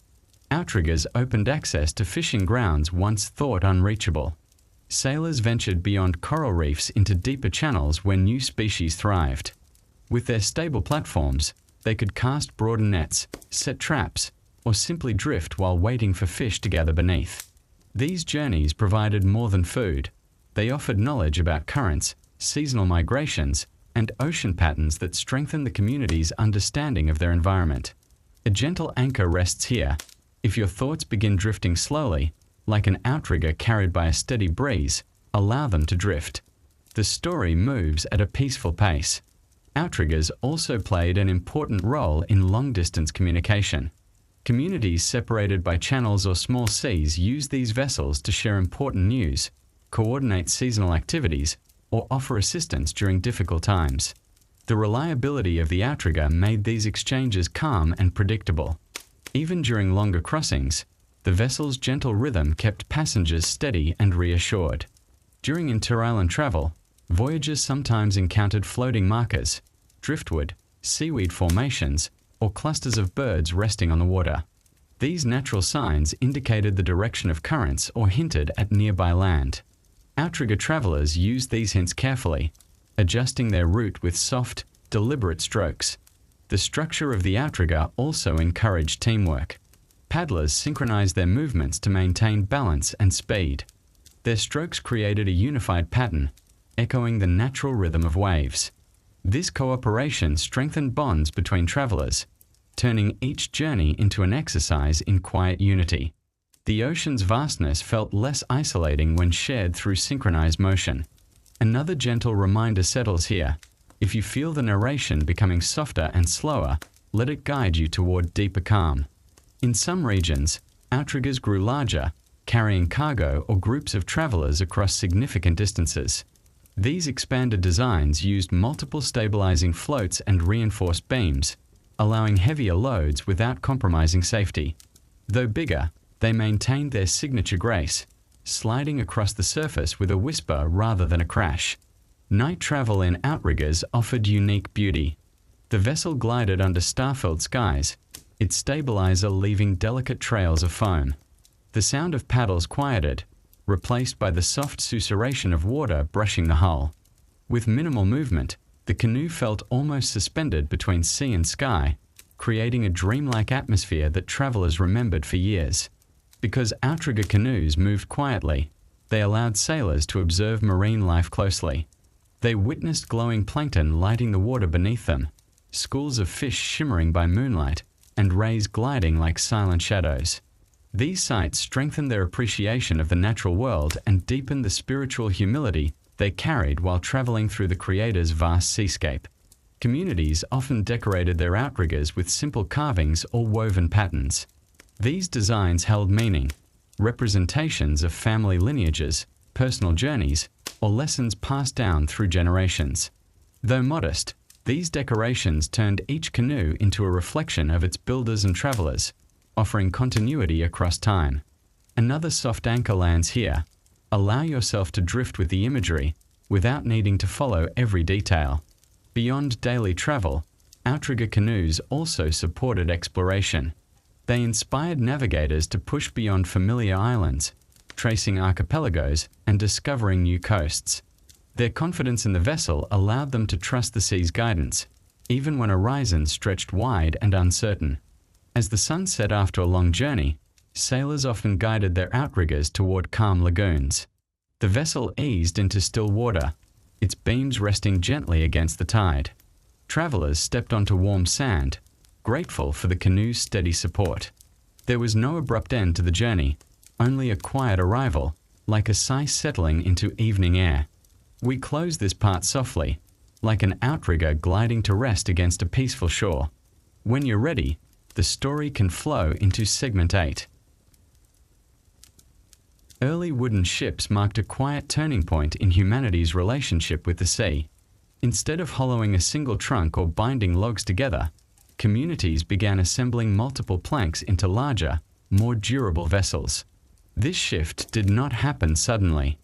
Outriggers opened access to fishing grounds once thought unreachable. Sailors ventured beyond coral reefs into deeper channels where new species thrived. With their stable platforms, they could cast broader nets, set traps, or simply drift while waiting for fish to gather beneath. These journeys provided more than food. They offered knowledge about currents, seasonal migrations, and ocean patterns that strengthened the community's understanding of their environment. A gentle anchor rests here. If your thoughts begin drifting slowly, like an outrigger carried by a steady breeze, allow them to drift. The story moves at a peaceful pace. Outriggers also played an important role in long-distance communication. Communities separated by channels or small seas use these vessels to share important news, coordinate seasonal activities, or offer assistance during difficult times. The reliability of the outrigger made these exchanges calm and predictable. Even during longer crossings, the vessel's gentle rhythm kept passengers steady and reassured. During inter-island travel, voyagers sometimes encountered floating markers, driftwood, seaweed formations, or clusters of birds resting on the water. These natural signs indicated the direction of currents or hinted at nearby land. Outrigger travelers used these hints carefully, adjusting their route with soft, deliberate strokes. The structure of the outrigger also encouraged teamwork. Paddlers synchronized their movements to maintain balance and speed. Their strokes created a unified pattern, echoing the natural rhythm of waves. This cooperation strengthened bonds between travelers, turning each journey into an exercise in quiet unity. The ocean's vastness felt less isolating when shared through synchronized motion. Another gentle reminder settles here. If you feel the narration becoming softer and slower, let it guide you toward deeper calm. In some regions, outriggers grew larger, carrying cargo or groups of travelers across significant distances. These expanded designs used multiple stabilizing floats and reinforced beams, allowing heavier loads without compromising safety. Though bigger, they maintained their signature grace, sliding across the surface with a whisper rather than a crash. Night travel in outriggers offered unique beauty. The vessel glided under star-filled skies, its stabilizer leaving delicate trails of foam. The sound of paddles quieted, replaced by the soft susurration of water brushing the hull. With minimal movement, the canoe felt almost suspended between sea and sky, creating a dreamlike atmosphere that travelers remembered for years. Because outrigger canoes moved quietly, they allowed sailors to observe marine life closely. They witnessed glowing plankton lighting the water beneath them, schools of fish shimmering by moonlight, and rays gliding like silent shadows. These sights strengthened their appreciation of the natural world and deepened the spiritual humility they carried while traveling through the Creator's vast seascape. Communities often decorated their outriggers with simple carvings or woven patterns. These designs held meaning, representations of family lineages, personal journeys, or lessons passed down through generations. Though modest, these decorations turned each canoe into a reflection of its builders and travelers, offering continuity across time. Another soft anchor lands here. Allow yourself to drift with the imagery without needing to follow every detail. Beyond daily travel, outrigger canoes also supported exploration. They inspired navigators to push beyond familiar islands, tracing archipelagos and discovering new coasts. Their confidence in the vessel allowed them to trust the sea's guidance, even when horizons stretched wide and uncertain. As the sun set after a long journey, sailors often guided their outriggers toward calm lagoons. The vessel eased into still water, its beams resting gently against the tide. Travelers stepped onto warm sand, grateful for the canoe's steady support. There was no abrupt end to the journey, only a quiet arrival, like a sigh settling into evening air. We close this part softly, like an outrigger gliding to rest against a peaceful shore. When you're ready, the story can flow into segment 8. Early wooden ships marked a quiet turning point in humanity's relationship with the sea. Instead of hollowing a single trunk or binding logs together, communities began assembling multiple planks into larger, more durable vessels. This shift did not happen suddenly.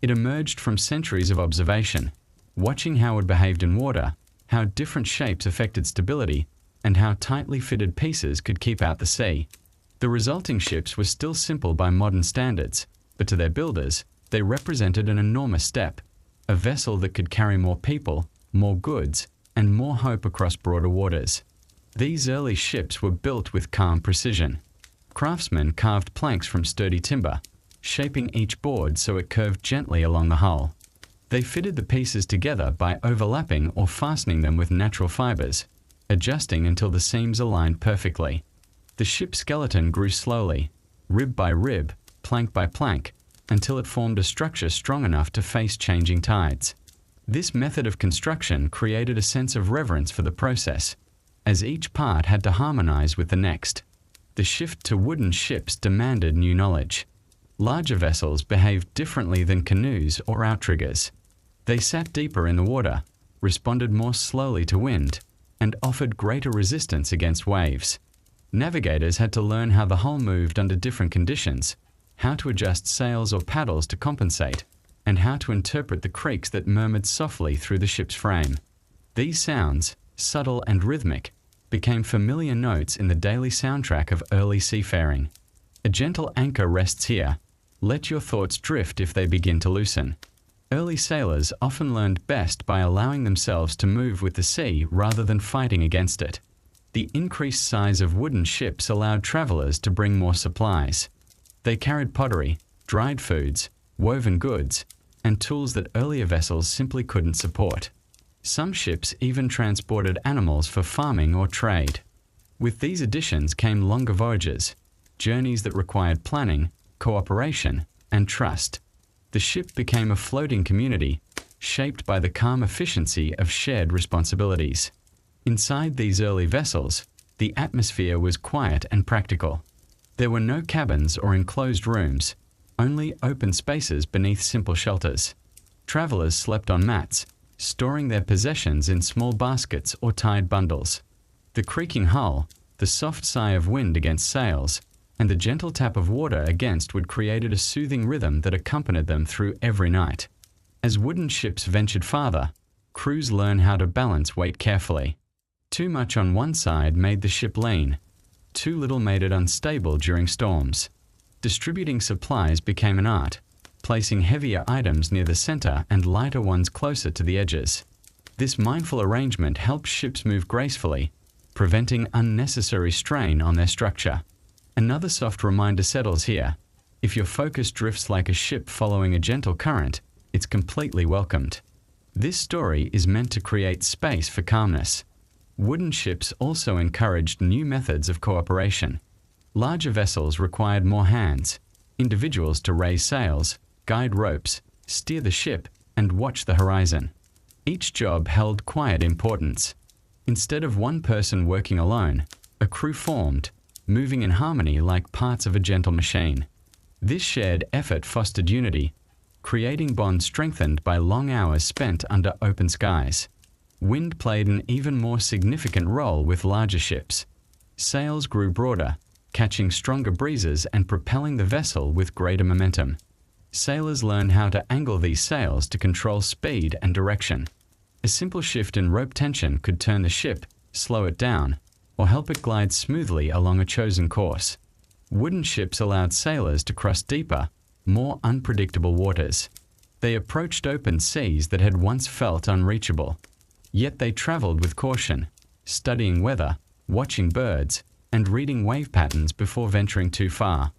It emerged from centuries of observation, watching how it behaved in water, how different shapes affected stability, and how tightly fitted pieces could keep out the sea. The resulting ships were still simple by modern standards, but to their builders, they represented an enormous step, a vessel that could carry more people, more goods, and more hope across broader waters. These early ships were built with calm precision. Craftsmen carved planks from sturdy timber, shaping each board so it curved gently along the hull. They fitted the pieces together by overlapping or fastening them with natural fibers, adjusting until the seams aligned perfectly. The ship's skeleton grew slowly, rib by rib, plank by plank, until it formed a structure strong enough to face changing tides. This method of construction created a sense of reverence for the process, as each part had to harmonize with the next. The shift to wooden ships demanded new knowledge. Larger vessels behaved differently than canoes or outriggers. They sat deeper in the water, responded more slowly to wind, and offered greater resistance against waves. Navigators had to learn how the hull moved under different conditions, how to adjust sails or paddles to compensate, and how to interpret the creaks that murmured softly through the ship's frame. These sounds, subtle and rhythmic, became familiar notes in the daily soundtrack of early seafaring. A gentle anchor rests here. Let your thoughts drift if they begin to loosen. Early sailors often learned best by allowing themselves to move with the sea rather than fighting against it. The increased size of wooden ships allowed travelers to bring more supplies. They carried pottery, dried foods, woven goods, and tools that earlier vessels simply couldn't support. Some ships even transported animals for farming or trade. With these additions came longer voyages, journeys that required planning, cooperation, and trust. The ship became a floating community, shaped by the calm efficiency of shared responsibilities. Inside these early vessels, the atmosphere was quiet and practical. There were no cabins or enclosed rooms, only open spaces beneath simple shelters. Travelers slept on mats, storing their possessions in small baskets or tied bundles. The creaking hull, the soft sigh of wind against sails, and the gentle tap of water against would create a soothing rhythm that accompanied them through every night. As wooden ships ventured farther, crews learned how to balance weight carefully. Too much on one side made the ship lean. Too little made it unstable during storms. Distributing supplies became an art, placing heavier items near the center and lighter ones closer to the edges. This mindful arrangement helped ships move gracefully, preventing unnecessary strain on their structure. Another soft reminder settles here. If your focus drifts like a ship following a gentle current, it's completely welcomed. This story is meant to create space for calmness. Wooden ships also encouraged new methods of cooperation. Larger vessels required more hands, individuals to raise sails, guide ropes, steer the ship, and watch the horizon. Each job held quiet importance. Instead of one person working alone, a crew formed, moving in harmony like parts of a gentle machine. This shared effort fostered unity, creating bonds strengthened by long hours spent under open skies. Wind played an even more significant role with larger ships. Sails grew broader, catching stronger breezes and propelling the vessel with greater momentum. Sailors learned how to angle these sails to control speed and direction. A simple shift in rope tension could turn the ship, slow it down, or help it glide smoothly along a chosen course. Wooden ships allowed sailors to cross deeper, more unpredictable waters. They approached open seas that had once felt unreachable. Yet they traveled with caution, studying weather, watching birds, and reading wave patterns before venturing too far.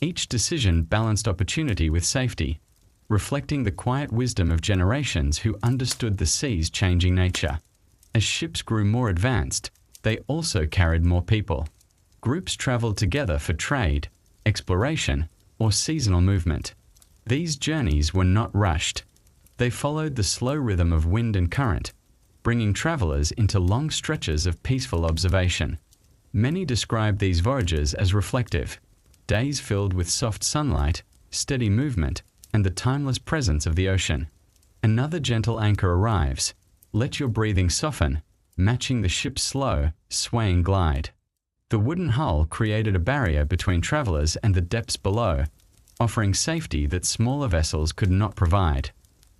Each decision balanced opportunity with safety, reflecting the quiet wisdom of generations who understood the sea's changing nature. As ships grew more advanced, they also carried more people. Groups traveled together for trade, exploration, or seasonal movement. These journeys were not rushed. They followed the slow rhythm of wind and current, bringing travelers into long stretches of peaceful observation. Many describe these voyages as reflective, days filled with soft sunlight, steady movement, and the timeless presence of the ocean. Another gentle anchor arrives. Let your breathing soften, matching the ship's slow, swaying glide. The wooden hull created a barrier between travelers and the depths below, offering safety that smaller vessels could not provide.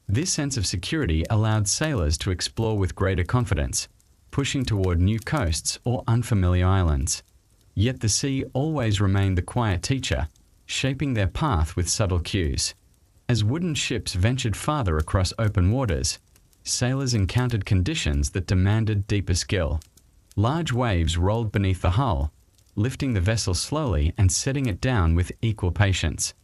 This sense of security allowed sailors to explore with greater confidence, pushing toward new coasts or unfamiliar islands. Yet the sea always remained the quiet teacher, shaping their path with subtle cues. As wooden ships ventured farther across open waters, sailors encountered conditions that demanded deeper skill. Large waves rolled beneath the hull, lifting the vessel slowly and setting it down with equal patience.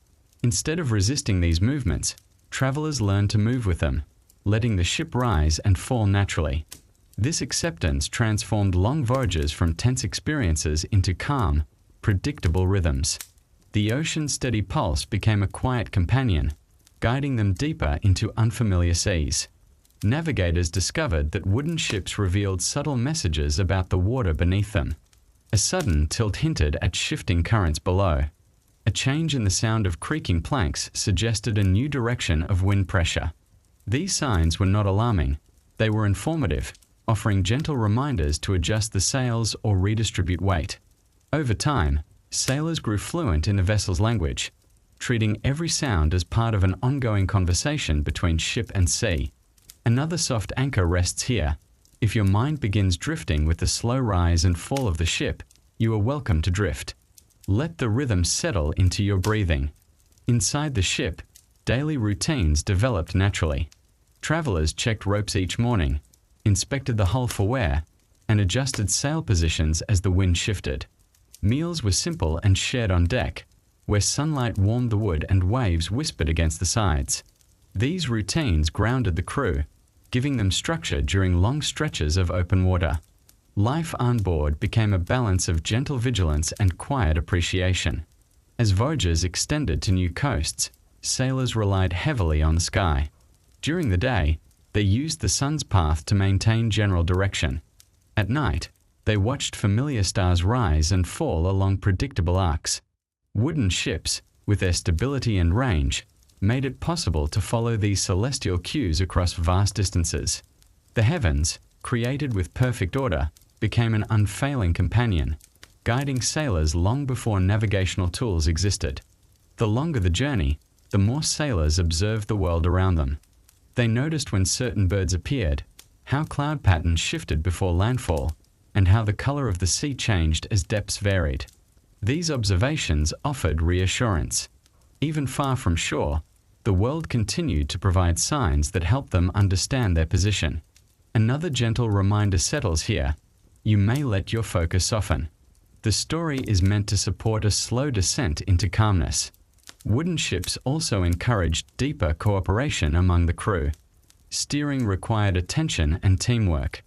Instead of resisting these movements, travelers learned to move with them, letting the ship rise and fall naturally. This acceptance transformed long voyages from tense experiences into calm, predictable rhythms. The ocean's steady pulse became a quiet companion, guiding them deeper into unfamiliar seas. Navigators discovered that wooden ships revealed subtle messages about the water beneath them. A sudden tilt hinted at shifting currents below. A change in the sound of creaking planks suggested a new direction of wind pressure. These signs were not alarming. They were informative, offering gentle reminders to adjust the sails or redistribute weight. Over time, sailors grew fluent in the vessel's language, treating every sound as part of an ongoing conversation between ship and sea. Another soft anchor rests here. If your mind begins drifting with the slow rise and fall of the ship, you are welcome to drift. Let the rhythm settle into your breathing. Inside the ship, daily routines developed naturally. Travelers checked ropes each morning, inspected the hull for wear, and adjusted sail positions as the wind shifted. Meals were simple and shared on deck, where sunlight warmed the wood and waves whispered against the sides. These routines grounded the crew, giving them structure during long stretches of open water. Life on board became a balance of gentle vigilance and quiet appreciation. As voyages extended to new coasts, sailors relied heavily on the sky. During the day, they used the sun's path to maintain general direction. At night, they watched familiar stars rise and fall along predictable arcs. Wooden ships, with their stability and range, made it possible to follow these celestial cues across vast distances. The heavens, created with perfect order, became an unfailing companion, guiding sailors long before navigational tools existed. The longer the journey, the more sailors observed the world around them. They noticed when certain birds appeared, how cloud patterns shifted before landfall, and how the color of the sea changed as depths varied. These observations offered reassurance. Even far from shore, the world continued to provide signs that helped them understand their position. Another gentle reminder settles here. You may let your focus soften. The story is meant to support a slow descent into calmness. Wooden ships also encouraged deeper cooperation among the crew. Steering required attention and teamwork.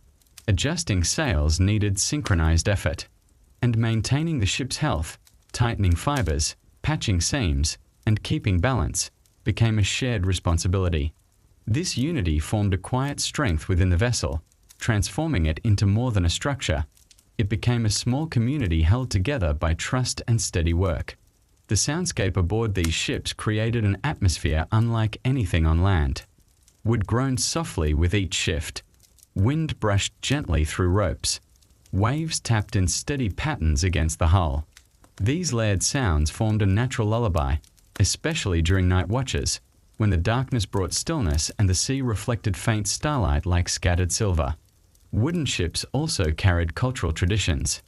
Adjusting sails needed synchronized effort. And maintaining the ship's health, tightening fibers, patching seams, and keeping balance became a shared responsibility. This unity formed a quiet strength within the vessel, transforming it into more than a structure. It became a small community held together by trust and steady work. The soundscape aboard these ships created an atmosphere unlike anything on land. Wood groaned softly with each shift. Wind brushed gently through ropes. Waves tapped in steady patterns against the hull. These layered sounds formed a natural lullaby, especially during night watches, when the darkness brought stillness and the sea reflected faint starlight like scattered silver. Wooden ships also carried cultural traditions.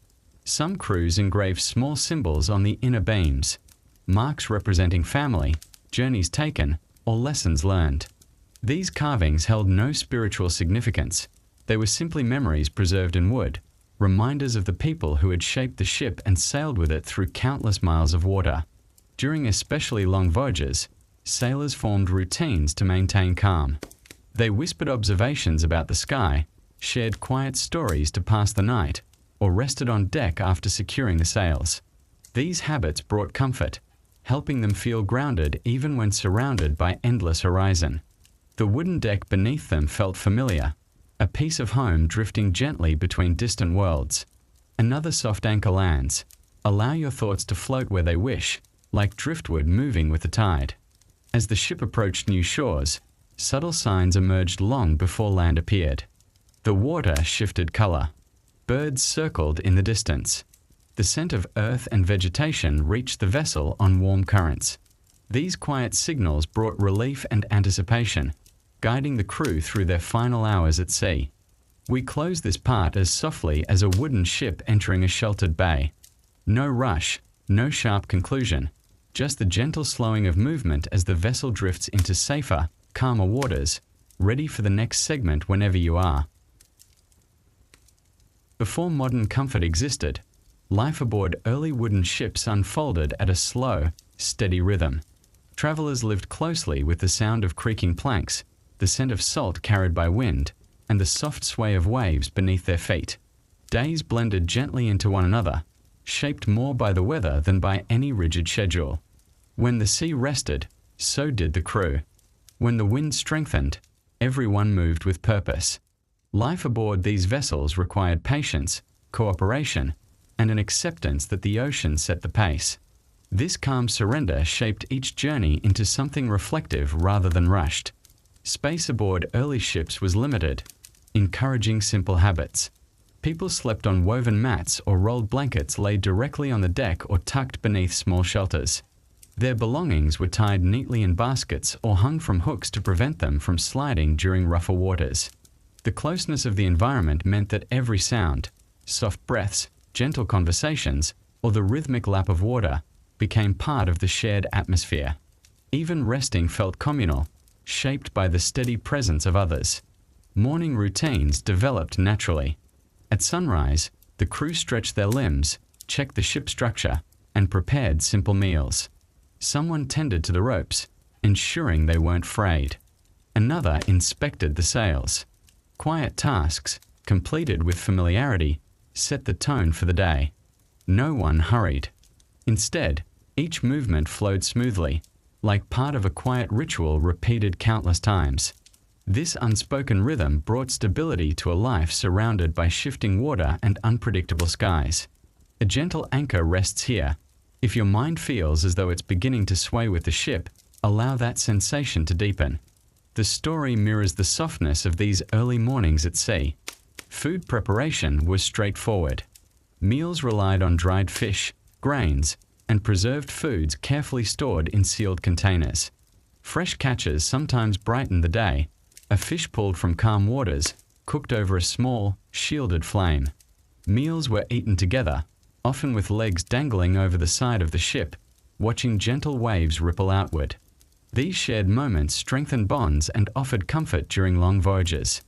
Some crews engraved small symbols on the inner beams, marks representing family, journeys taken, or lessons learned. These carvings held no spiritual significance. They were simply memories preserved in wood, reminders of the people who had shaped the ship and sailed with it through countless miles of water. During especially long voyages, sailors formed routines to maintain calm. They whispered observations about the sky, shared quiet stories to pass the night, or rested on deck after securing the sails. These habits brought comfort, helping them feel grounded even when surrounded by endless horizon. The wooden deck beneath them felt familiar, a piece of home drifting gently between distant worlds. Another soft anchor lands. Allow your thoughts to float where they wish, like driftwood moving with the tide. As the ship approached new shores, subtle signs emerged long before land appeared. The water shifted color. Birds circled in the distance. The scent of earth and vegetation reached the vessel on warm currents. These quiet signals brought relief and anticipation, guiding the crew through their final hours at sea. We close this part as softly as a wooden ship entering a sheltered bay. No rush, no sharp conclusion, just the gentle slowing of movement as the vessel drifts into safer, calmer waters, ready for the next segment whenever you are. Before modern comfort existed, life aboard early wooden ships unfolded at a slow, steady rhythm. Travelers lived closely with the sound of creaking planks, the scent of salt carried by wind, and the soft sway of waves beneath their feet. Days blended gently into one another, shaped more by the weather than by any rigid schedule. When the sea rested, so did the crew. When the wind strengthened, everyone moved with purpose. Life aboard these vessels required patience, cooperation, and an acceptance that the ocean set the pace. This calm surrender shaped each journey into something reflective rather than rushed. Space aboard early ships was limited, encouraging simple habits. People slept on woven mats or rolled blankets laid directly on the deck or tucked beneath small shelters. Their belongings were tied neatly in baskets or hung from hooks to prevent them from sliding during rougher waters. The closeness of the environment meant that every sound, soft breaths, gentle conversations, or the rhythmic lap of water, became part of the shared atmosphere. Even resting felt communal, shaped by the steady presence of others. Morning routines developed naturally. At sunrise, the crew stretched their limbs, checked the ship structure, and prepared simple meals. Someone tended to the ropes, ensuring they weren't frayed. Another inspected the sails. Quiet tasks, completed with familiarity, set the tone for the day. No one hurried. Instead, each movement flowed smoothly, like part of a quiet ritual repeated countless times. This unspoken rhythm brought stability to a life surrounded by shifting water and unpredictable skies. A gentle anchor rests here. If your mind feels as though it's beginning to sway with the ship, allow that sensation to deepen. The story mirrors the softness of these early mornings at sea. Food preparation was straightforward. Meals relied on dried fish, grains, and preserved foods carefully stored in sealed containers. Fresh catches sometimes brightened the day, a fish pulled from calm waters, cooked over a small, shielded flame. Meals were eaten together, often with legs dangling over the side of the ship, watching gentle waves ripple outward. These shared moments strengthened bonds and offered comfort during long voyages.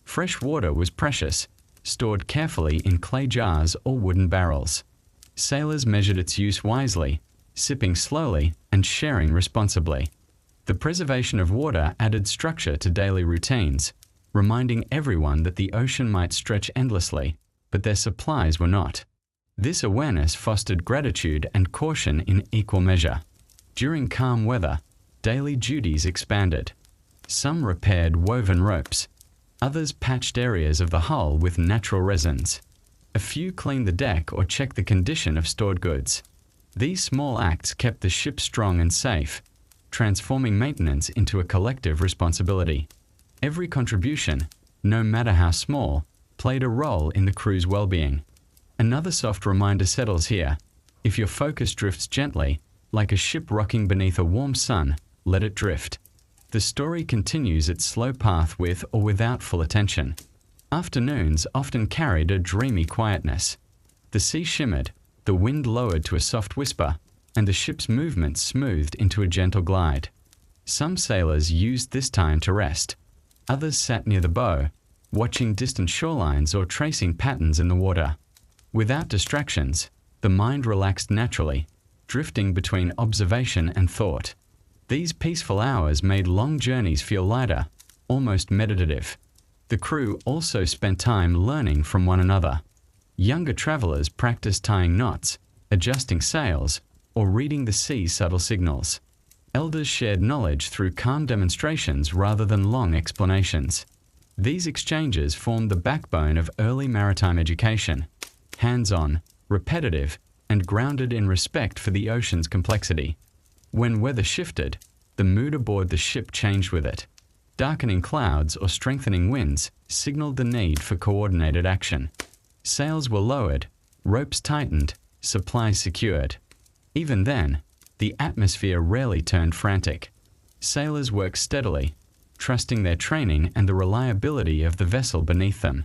Fresh water was precious, stored carefully in clay jars or wooden barrels. Sailors measured its use wisely, sipping slowly and sharing responsibly. The preservation of water added structure to daily routines, reminding everyone that the ocean might stretch endlessly, but their supplies were not. This awareness fostered gratitude and caution in equal measure. During calm weather, daily duties expanded. Some repaired woven ropes. Others patched areas of the hull with natural resins. A few cleaned the deck or checked the condition of stored goods. These small acts kept the ship strong and safe, transforming maintenance into a collective responsibility. Every contribution, no matter how small, played a role in the crew's well-being. Another soft reminder settles here. If your focus drifts gently, like a ship rocking beneath a warm sun, let it drift. The story continues its slow path with or without full attention. Afternoons often carried a dreamy quietness. The sea shimmered, the wind lowered to a soft whisper, and the ship's movements smoothed into a gentle glide. Some sailors used this time to rest. Others sat near the bow, watching distant shorelines or tracing patterns in the water. Without distractions, the mind relaxed naturally, drifting between observation and thought. These peaceful hours made long journeys feel lighter, almost meditative. The crew also spent time learning from one another. Younger travelers practiced tying knots, adjusting sails, or reading the sea's subtle signals. Elders shared knowledge through calm demonstrations rather than long explanations. These exchanges formed the backbone of early maritime education, hands-on, repetitive, and grounded in respect for the ocean's complexity. When weather shifted, the mood aboard the ship changed with it. Darkening clouds or strengthening winds signaled the need for coordinated action. Sails were lowered, ropes tightened, supplies secured. Even then, the atmosphere rarely turned frantic. Sailors worked steadily, trusting their training and the reliability of the vessel beneath them.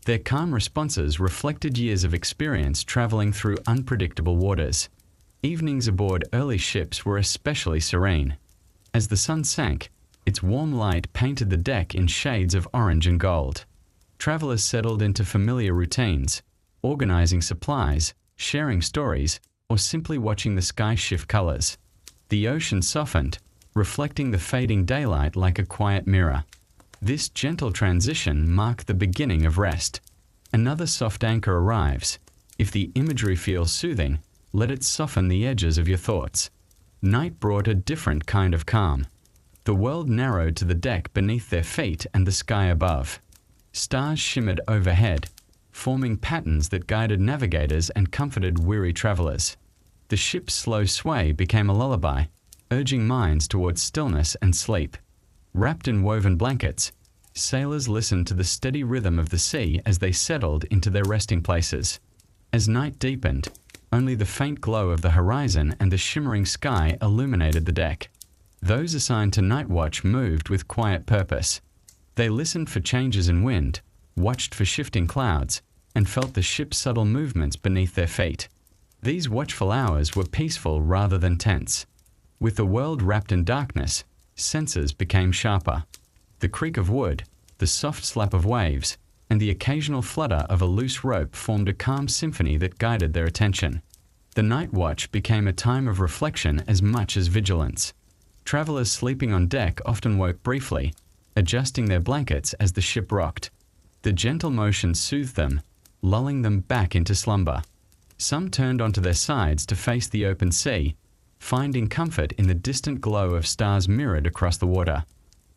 Their calm responses reflected years of experience traveling through unpredictable waters. Evenings aboard early ships were especially serene. As the sun sank, its warm light painted the deck in shades of orange and gold. Travelers settled into familiar routines, organizing supplies, sharing stories, or simply watching the sky shift colors. The ocean softened, reflecting the fading daylight like a quiet mirror. This gentle transition marked the beginning of rest. Another soft anchor arrives. If the imagery feels soothing, let it soften the edges of your thoughts. Night brought a different kind of calm. The world narrowed to the deck beneath their feet and the sky above. Stars shimmered overhead, forming patterns that guided navigators and comforted weary travelers. The ship's slow sway became a lullaby, urging minds towards stillness and sleep. Wrapped in woven blankets, sailors listened to the steady rhythm of the sea as they settled into their resting places. As night deepened, only the faint glow of the horizon and the shimmering sky illuminated the deck. Those assigned to night watch moved with quiet purpose. They listened for changes in wind, watched for shifting clouds, and felt the ship's subtle movements beneath their feet. These watchful hours were peaceful rather than tense. With the world wrapped in darkness, senses became sharper. The creak of wood, the soft slap of waves, and the occasional flutter of a loose rope formed a calm symphony that guided their attention. The night watch became a time of reflection as much as vigilance. Travelers sleeping on deck often woke briefly, adjusting their blankets as the ship rocked. The gentle motion soothed them, lulling them back into slumber. Some turned onto their sides to face the open sea, finding comfort in the distant glow of stars mirrored across the water.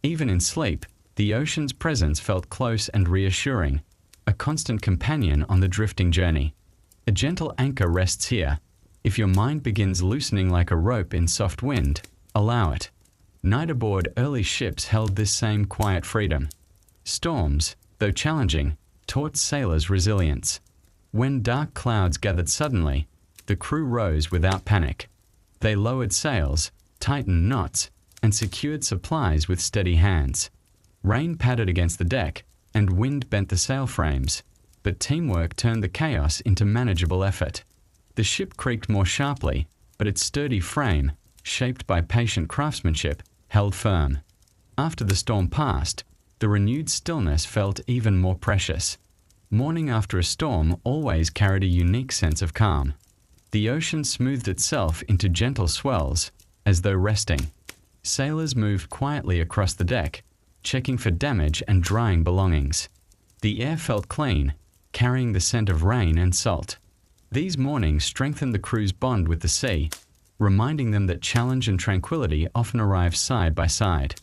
Even in sleep, the ocean's presence felt close and reassuring, a constant companion on the drifting journey. A gentle anchor rests here. If your mind begins loosening like a rope in soft wind, allow it. Night aboard early ships held this same quiet freedom. Storms, though challenging, taught sailors resilience. When dark clouds gathered suddenly, the crew rose without panic. They lowered sails, tightened knots, and secured supplies with steady hands. Rain pattered against the deck, and wind bent the sail frames, but teamwork turned the chaos into manageable effort. The ship creaked more sharply, but its sturdy frame, shaped by patient craftsmanship, held firm. After the storm passed, the renewed stillness felt even more precious. Morning after a storm always carried a unique sense of calm. The ocean smoothed itself into gentle swells, as though resting. Sailors moved quietly across the deck, checking for damage and drying belongings. The air felt clean, carrying the scent of rain and salt. These mornings strengthened the crew's bond with the sea, reminding them that challenge and tranquility often arrive side by side.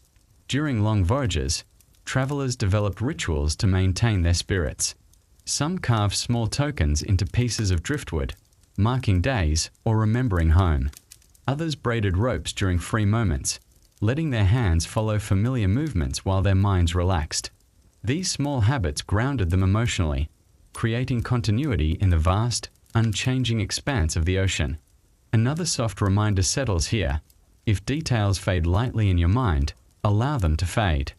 During long voyages, travelers developed rituals to maintain their spirits. Some carved small tokens into pieces of driftwood, marking days or remembering home. Others braided ropes during free moments, letting their hands follow familiar movements while their minds relaxed. These small habits grounded them emotionally, creating continuity in the vast, unchanging expanse of the ocean. Another soft reminder settles here. If details fade lightly in your mind, Allow them to fade.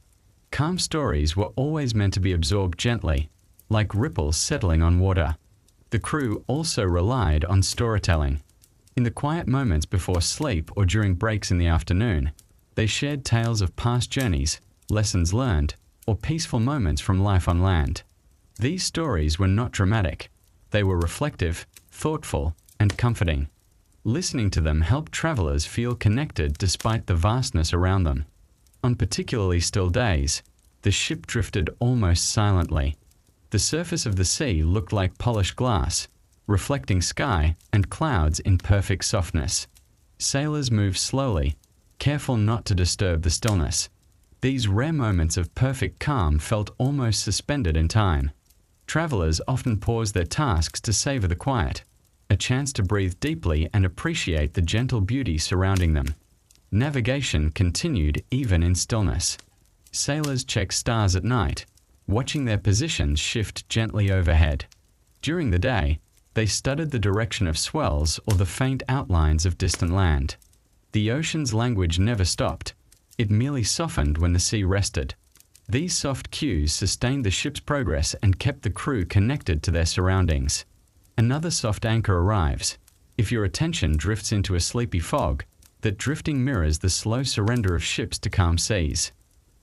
Calm stories were always meant to be absorbed gently, like ripples settling on water. The crew also relied on storytelling. In the quiet moments before sleep or during breaks in the afternoon, they shared tales of past journeys, lessons learned, or peaceful moments from life on land. These stories were not dramatic. They were reflective, thoughtful, and comforting. Listening to them helped travelers feel connected despite the vastness around them. On particularly still days, the ship drifted almost silently. The surface of the sea looked like polished glass, reflecting sky and clouds in perfect softness. Sailors moved slowly, careful not to disturb the stillness. These rare moments of perfect calm felt almost suspended in time. Travelers often paused their tasks to savor the quiet, a chance to breathe deeply and appreciate the gentle beauty surrounding them. Navigation continued even in stillness. Sailors checked stars at night, watching their positions shift gently overhead. During the day, they studied the direction of swells or the faint outlines of distant land. The ocean's language never stopped. It merely softened when the sea rested. These soft cues sustained the ship's progress and kept the crew connected to their surroundings. Another soft anchor arrives. If your attention drifts into a sleepy fog, that drifting mirrors the slow surrender of ships to calm seas.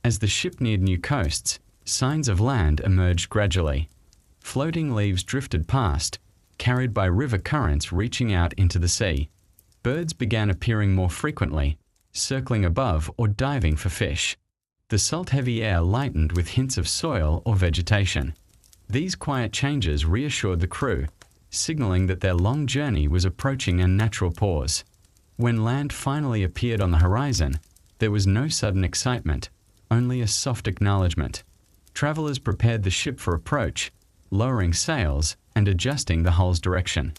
As the ship neared new coasts, signs of land emerged gradually. Floating leaves drifted past, carried by river currents reaching out into the sea. Birds began appearing more frequently, circling above or diving for fish. The salt-heavy air lightened with hints of soil or vegetation. These quiet changes reassured the crew, signaling that their long journey was approaching a natural pause. When land finally appeared on the horizon, there was no sudden excitement, only a soft acknowledgement. Travelers prepared the ship for approach, lowering sails and adjusting the hull's direction.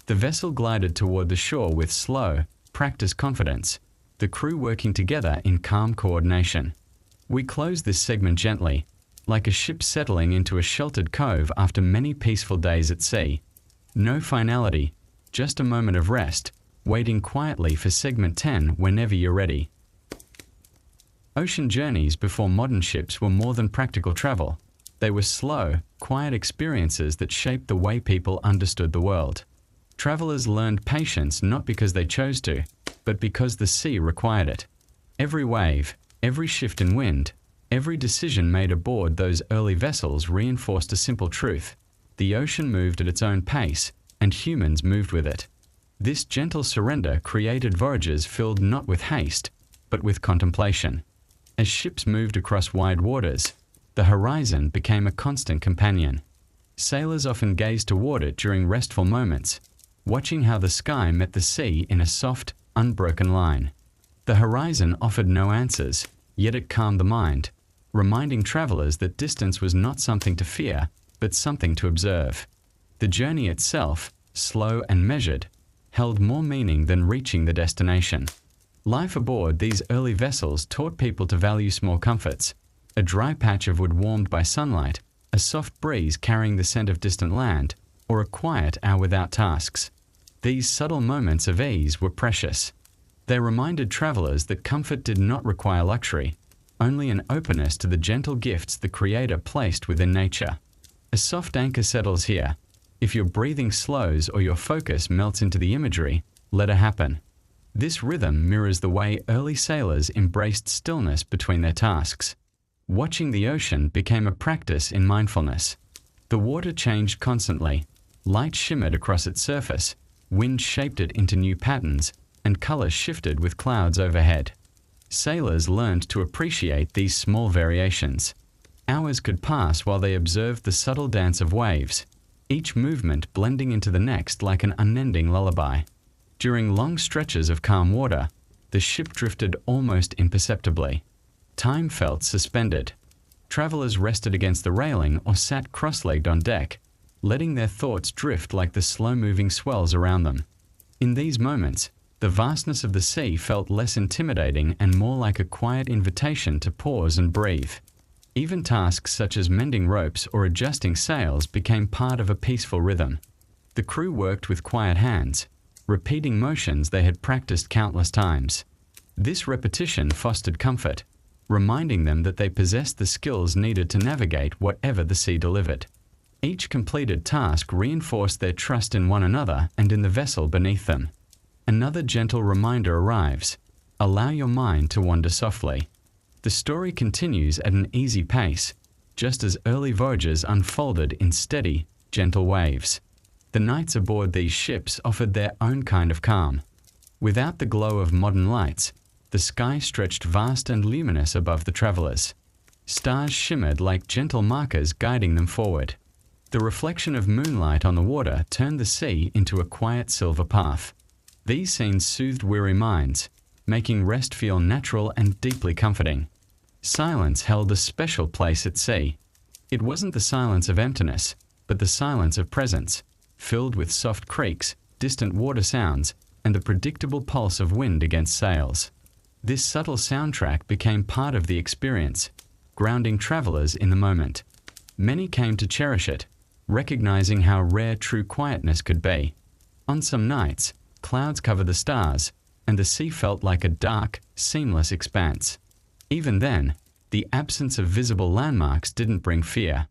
The vessel glided toward the shore with slow, practiced confidence, the crew working together in calm coordination. We close this segment gently, like a ship settling into a sheltered cove after many peaceful days at sea. No finality, just a moment of rest, waiting quietly for segment 10 whenever you're ready. Ocean journeys before modern ships were more than practical travel. They were slow, quiet experiences that shaped the way people understood the world. Travelers learned patience not because they chose to, but because the sea required it. Every wave, every shift in wind, every decision made aboard those early vessels reinforced a simple truth. The ocean moved at its own pace, and humans moved with it. This gentle surrender created voyages filled not with haste, but with contemplation. As ships moved across wide waters, the horizon became a constant companion. Sailors often gazed toward it during restful moments, watching how the sky met the sea in a soft, unbroken line. The horizon offered no answers, yet it calmed the mind, reminding travelers that distance was not something to fear, but something to observe. The journey itself, slow and measured, held more meaning than reaching the destination. Life aboard these early vessels taught people to value small comforts: a dry patch of wood warmed by sunlight, a soft breeze carrying the scent of distant land, or a quiet hour without tasks. These subtle moments of ease were precious. They reminded travelers that comfort did not require luxury, only an openness to the gentle gifts the Creator placed within nature. A soft anchor settles here. If your breathing slows or your focus melts into the imagery, let it happen. This rhythm mirrors the way early sailors embraced stillness between their tasks. Watching the ocean became a practice in mindfulness. The water changed constantly. Light shimmered across its surface, wind shaped it into new patterns, and color shifted with clouds overhead. Sailors learned to appreciate these small variations. Hours could pass while they observed the subtle dance of waves, each movement blending into the next like an unending lullaby. During long stretches of calm water, the ship drifted almost imperceptibly. Time felt suspended. Travelers rested against the railing or sat cross-legged on deck, letting their thoughts drift like the slow-moving swells around them. In these moments, the vastness of the sea felt less intimidating and more like a quiet invitation to pause and breathe. Even tasks such as mending ropes or adjusting sails became part of a peaceful rhythm. The crew worked with quiet hands, repeating motions they had practiced countless times. This repetition fostered comfort. reminding them that they possessed the skills needed to navigate whatever the sea delivered. Each completed task reinforced their trust in one another and in the vessel beneath them. Another gentle reminder arrives: allow your mind to wander softly. The story continues at an easy pace, just as early voyages unfolded in steady, gentle waves. The nights aboard these ships offered their own kind of calm. Without the glow of modern lights, the sky stretched vast and luminous above the travelers. Stars shimmered like gentle markers guiding them forward. The reflection of moonlight on the water turned the sea into a quiet silver path. These scenes soothed weary minds, making rest feel natural and deeply comforting. Silence held a special place at sea. It wasn't the silence of emptiness, but the silence of presence, filled with soft creaks, distant water sounds, and the predictable pulse of wind against sails. This subtle soundtrack became part of the experience, grounding travelers in the moment. Many came to cherish it, recognizing how rare true quietness could be. On some nights, clouds covered the stars, and the sea felt like a dark, seamless expanse. Even then, the absence of visible landmarks didn't bring fear.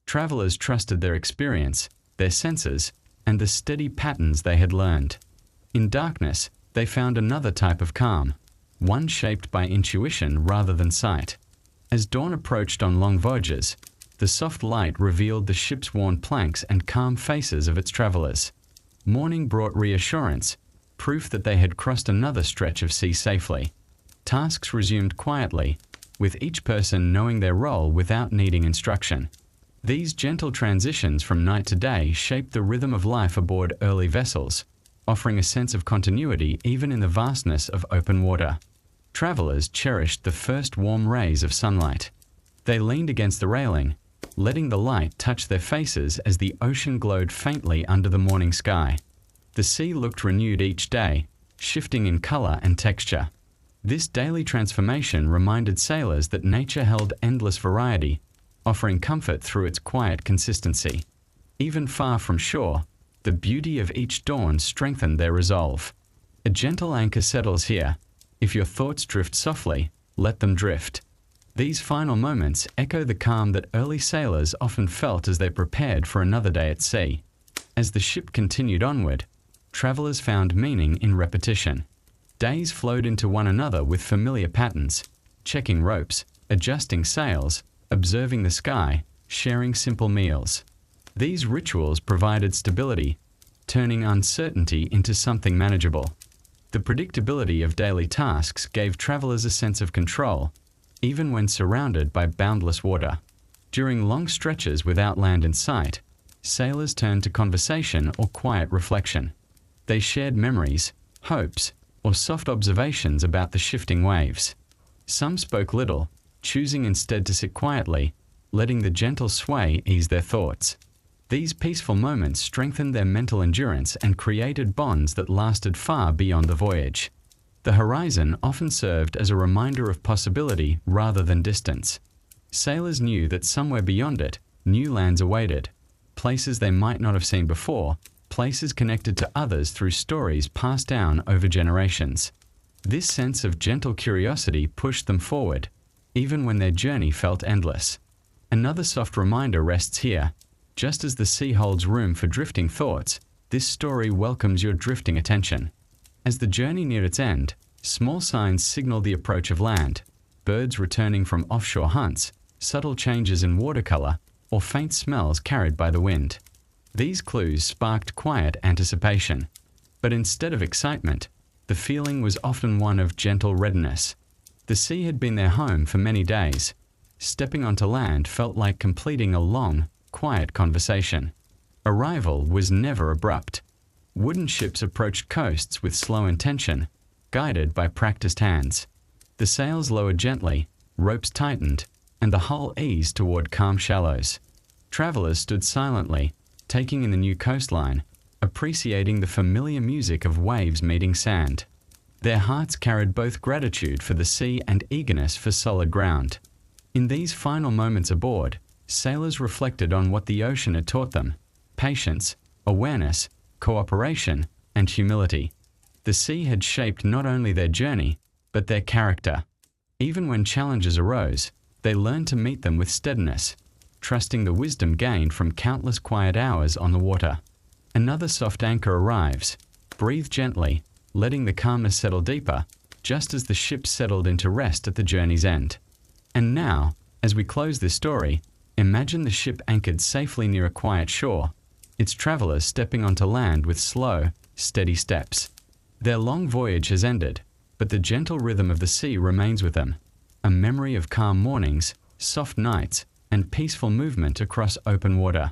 Travelers trusted their experience, their senses, and the steady patterns they had learned. In darkness, they found another type of calm, one shaped by intuition rather than sight. As dawn approached on long voyages, the soft light revealed the ship's worn planks and calm faces of its travelers. Morning brought reassurance, proof that they had crossed another stretch of sea safely. Tasks resumed quietly, with each person knowing their role without needing instruction. These gentle transitions from night to day shaped the rhythm of life aboard early vessels, offering a sense of continuity even in the vastness of open water. Travelers cherished the first warm rays of sunlight. They leaned against the railing, letting the light touch their faces as the ocean glowed faintly under the morning sky. The sea looked renewed each day, shifting in color and texture. This daily transformation reminded sailors that nature held endless variety, offering comfort through its quiet consistency. Even far from shore, the beauty of each dawn strengthened their resolve. A gentle anchor settles here. If your thoughts drift softly, let them drift. These final moments echo the calm that early sailors often felt as they prepared for another day at sea. As the ship continued onward, travelers found meaning in repetition. Days flowed into one another with familiar patterns, checking ropes, adjusting sails, observing the sky, sharing simple meals. These rituals provided stability, turning uncertainty into something manageable. The predictability of daily tasks gave travelers a sense of control, even when surrounded by boundless water. During long stretches without land in sight, sailors turned to conversation or quiet reflection. They shared memories, hopes, or soft observations about the shifting waves. Some spoke little, choosing instead to sit quietly, letting the gentle sway ease their thoughts. These peaceful moments strengthened their mental endurance and created bonds that lasted far beyond the voyage. The horizon often served as a reminder of possibility rather than distance. Sailors knew that somewhere beyond it, new lands awaited, places they might not have seen before, places connected to others through stories passed down over generations. This sense of gentle curiosity pushed them forward, even when their journey felt endless. Another soft reminder rests here. Just as the sea holds room for drifting thoughts, this story welcomes your drifting attention. As the journey neared its end, small signs signaled the approach of land: birds returning from offshore hunts, subtle changes in watercolor, or faint smells carried by the wind. These clues sparked quiet anticipation. But instead of excitement, the feeling was often one of gentle readiness. The sea had been their home for many days. Stepping onto land felt like completing a long, quiet conversation. Arrival was never abrupt. Wooden ships approached coasts with slow intention, guided by practiced hands. The sails lowered gently, ropes tightened, and the hull eased toward calm shallows. Travelers stood silently, taking in the new coastline, appreciating the familiar music of waves meeting sand. Their hearts carried both gratitude for the sea and eagerness for solid ground. In these final moments aboard, sailors reflected on what the ocean had taught them: patience, awareness, cooperation, and humility. The sea had shaped not only their journey, but their character. Even when challenges arose, they learned to meet them with steadiness, trusting the wisdom gained from countless quiet hours on the water. Another soft anchor arrives. Breathe gently, letting the calmness settle deeper, just as the ship settled into rest at the journey's end. And now, as we close this story, imagine the ship anchored safely near a quiet shore, its travelers stepping onto land with slow, steady steps. Their long voyage has ended, but the gentle rhythm of the sea remains with them, a memory of calm mornings, soft nights, and peaceful movement across open water.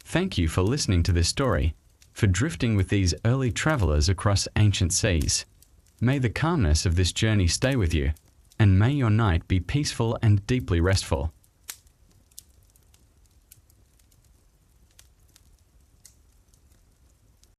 Thank you for listening to this story, for drifting with these early travelers across ancient seas. May the calmness of this journey stay with you, and may your night be peaceful and deeply restful.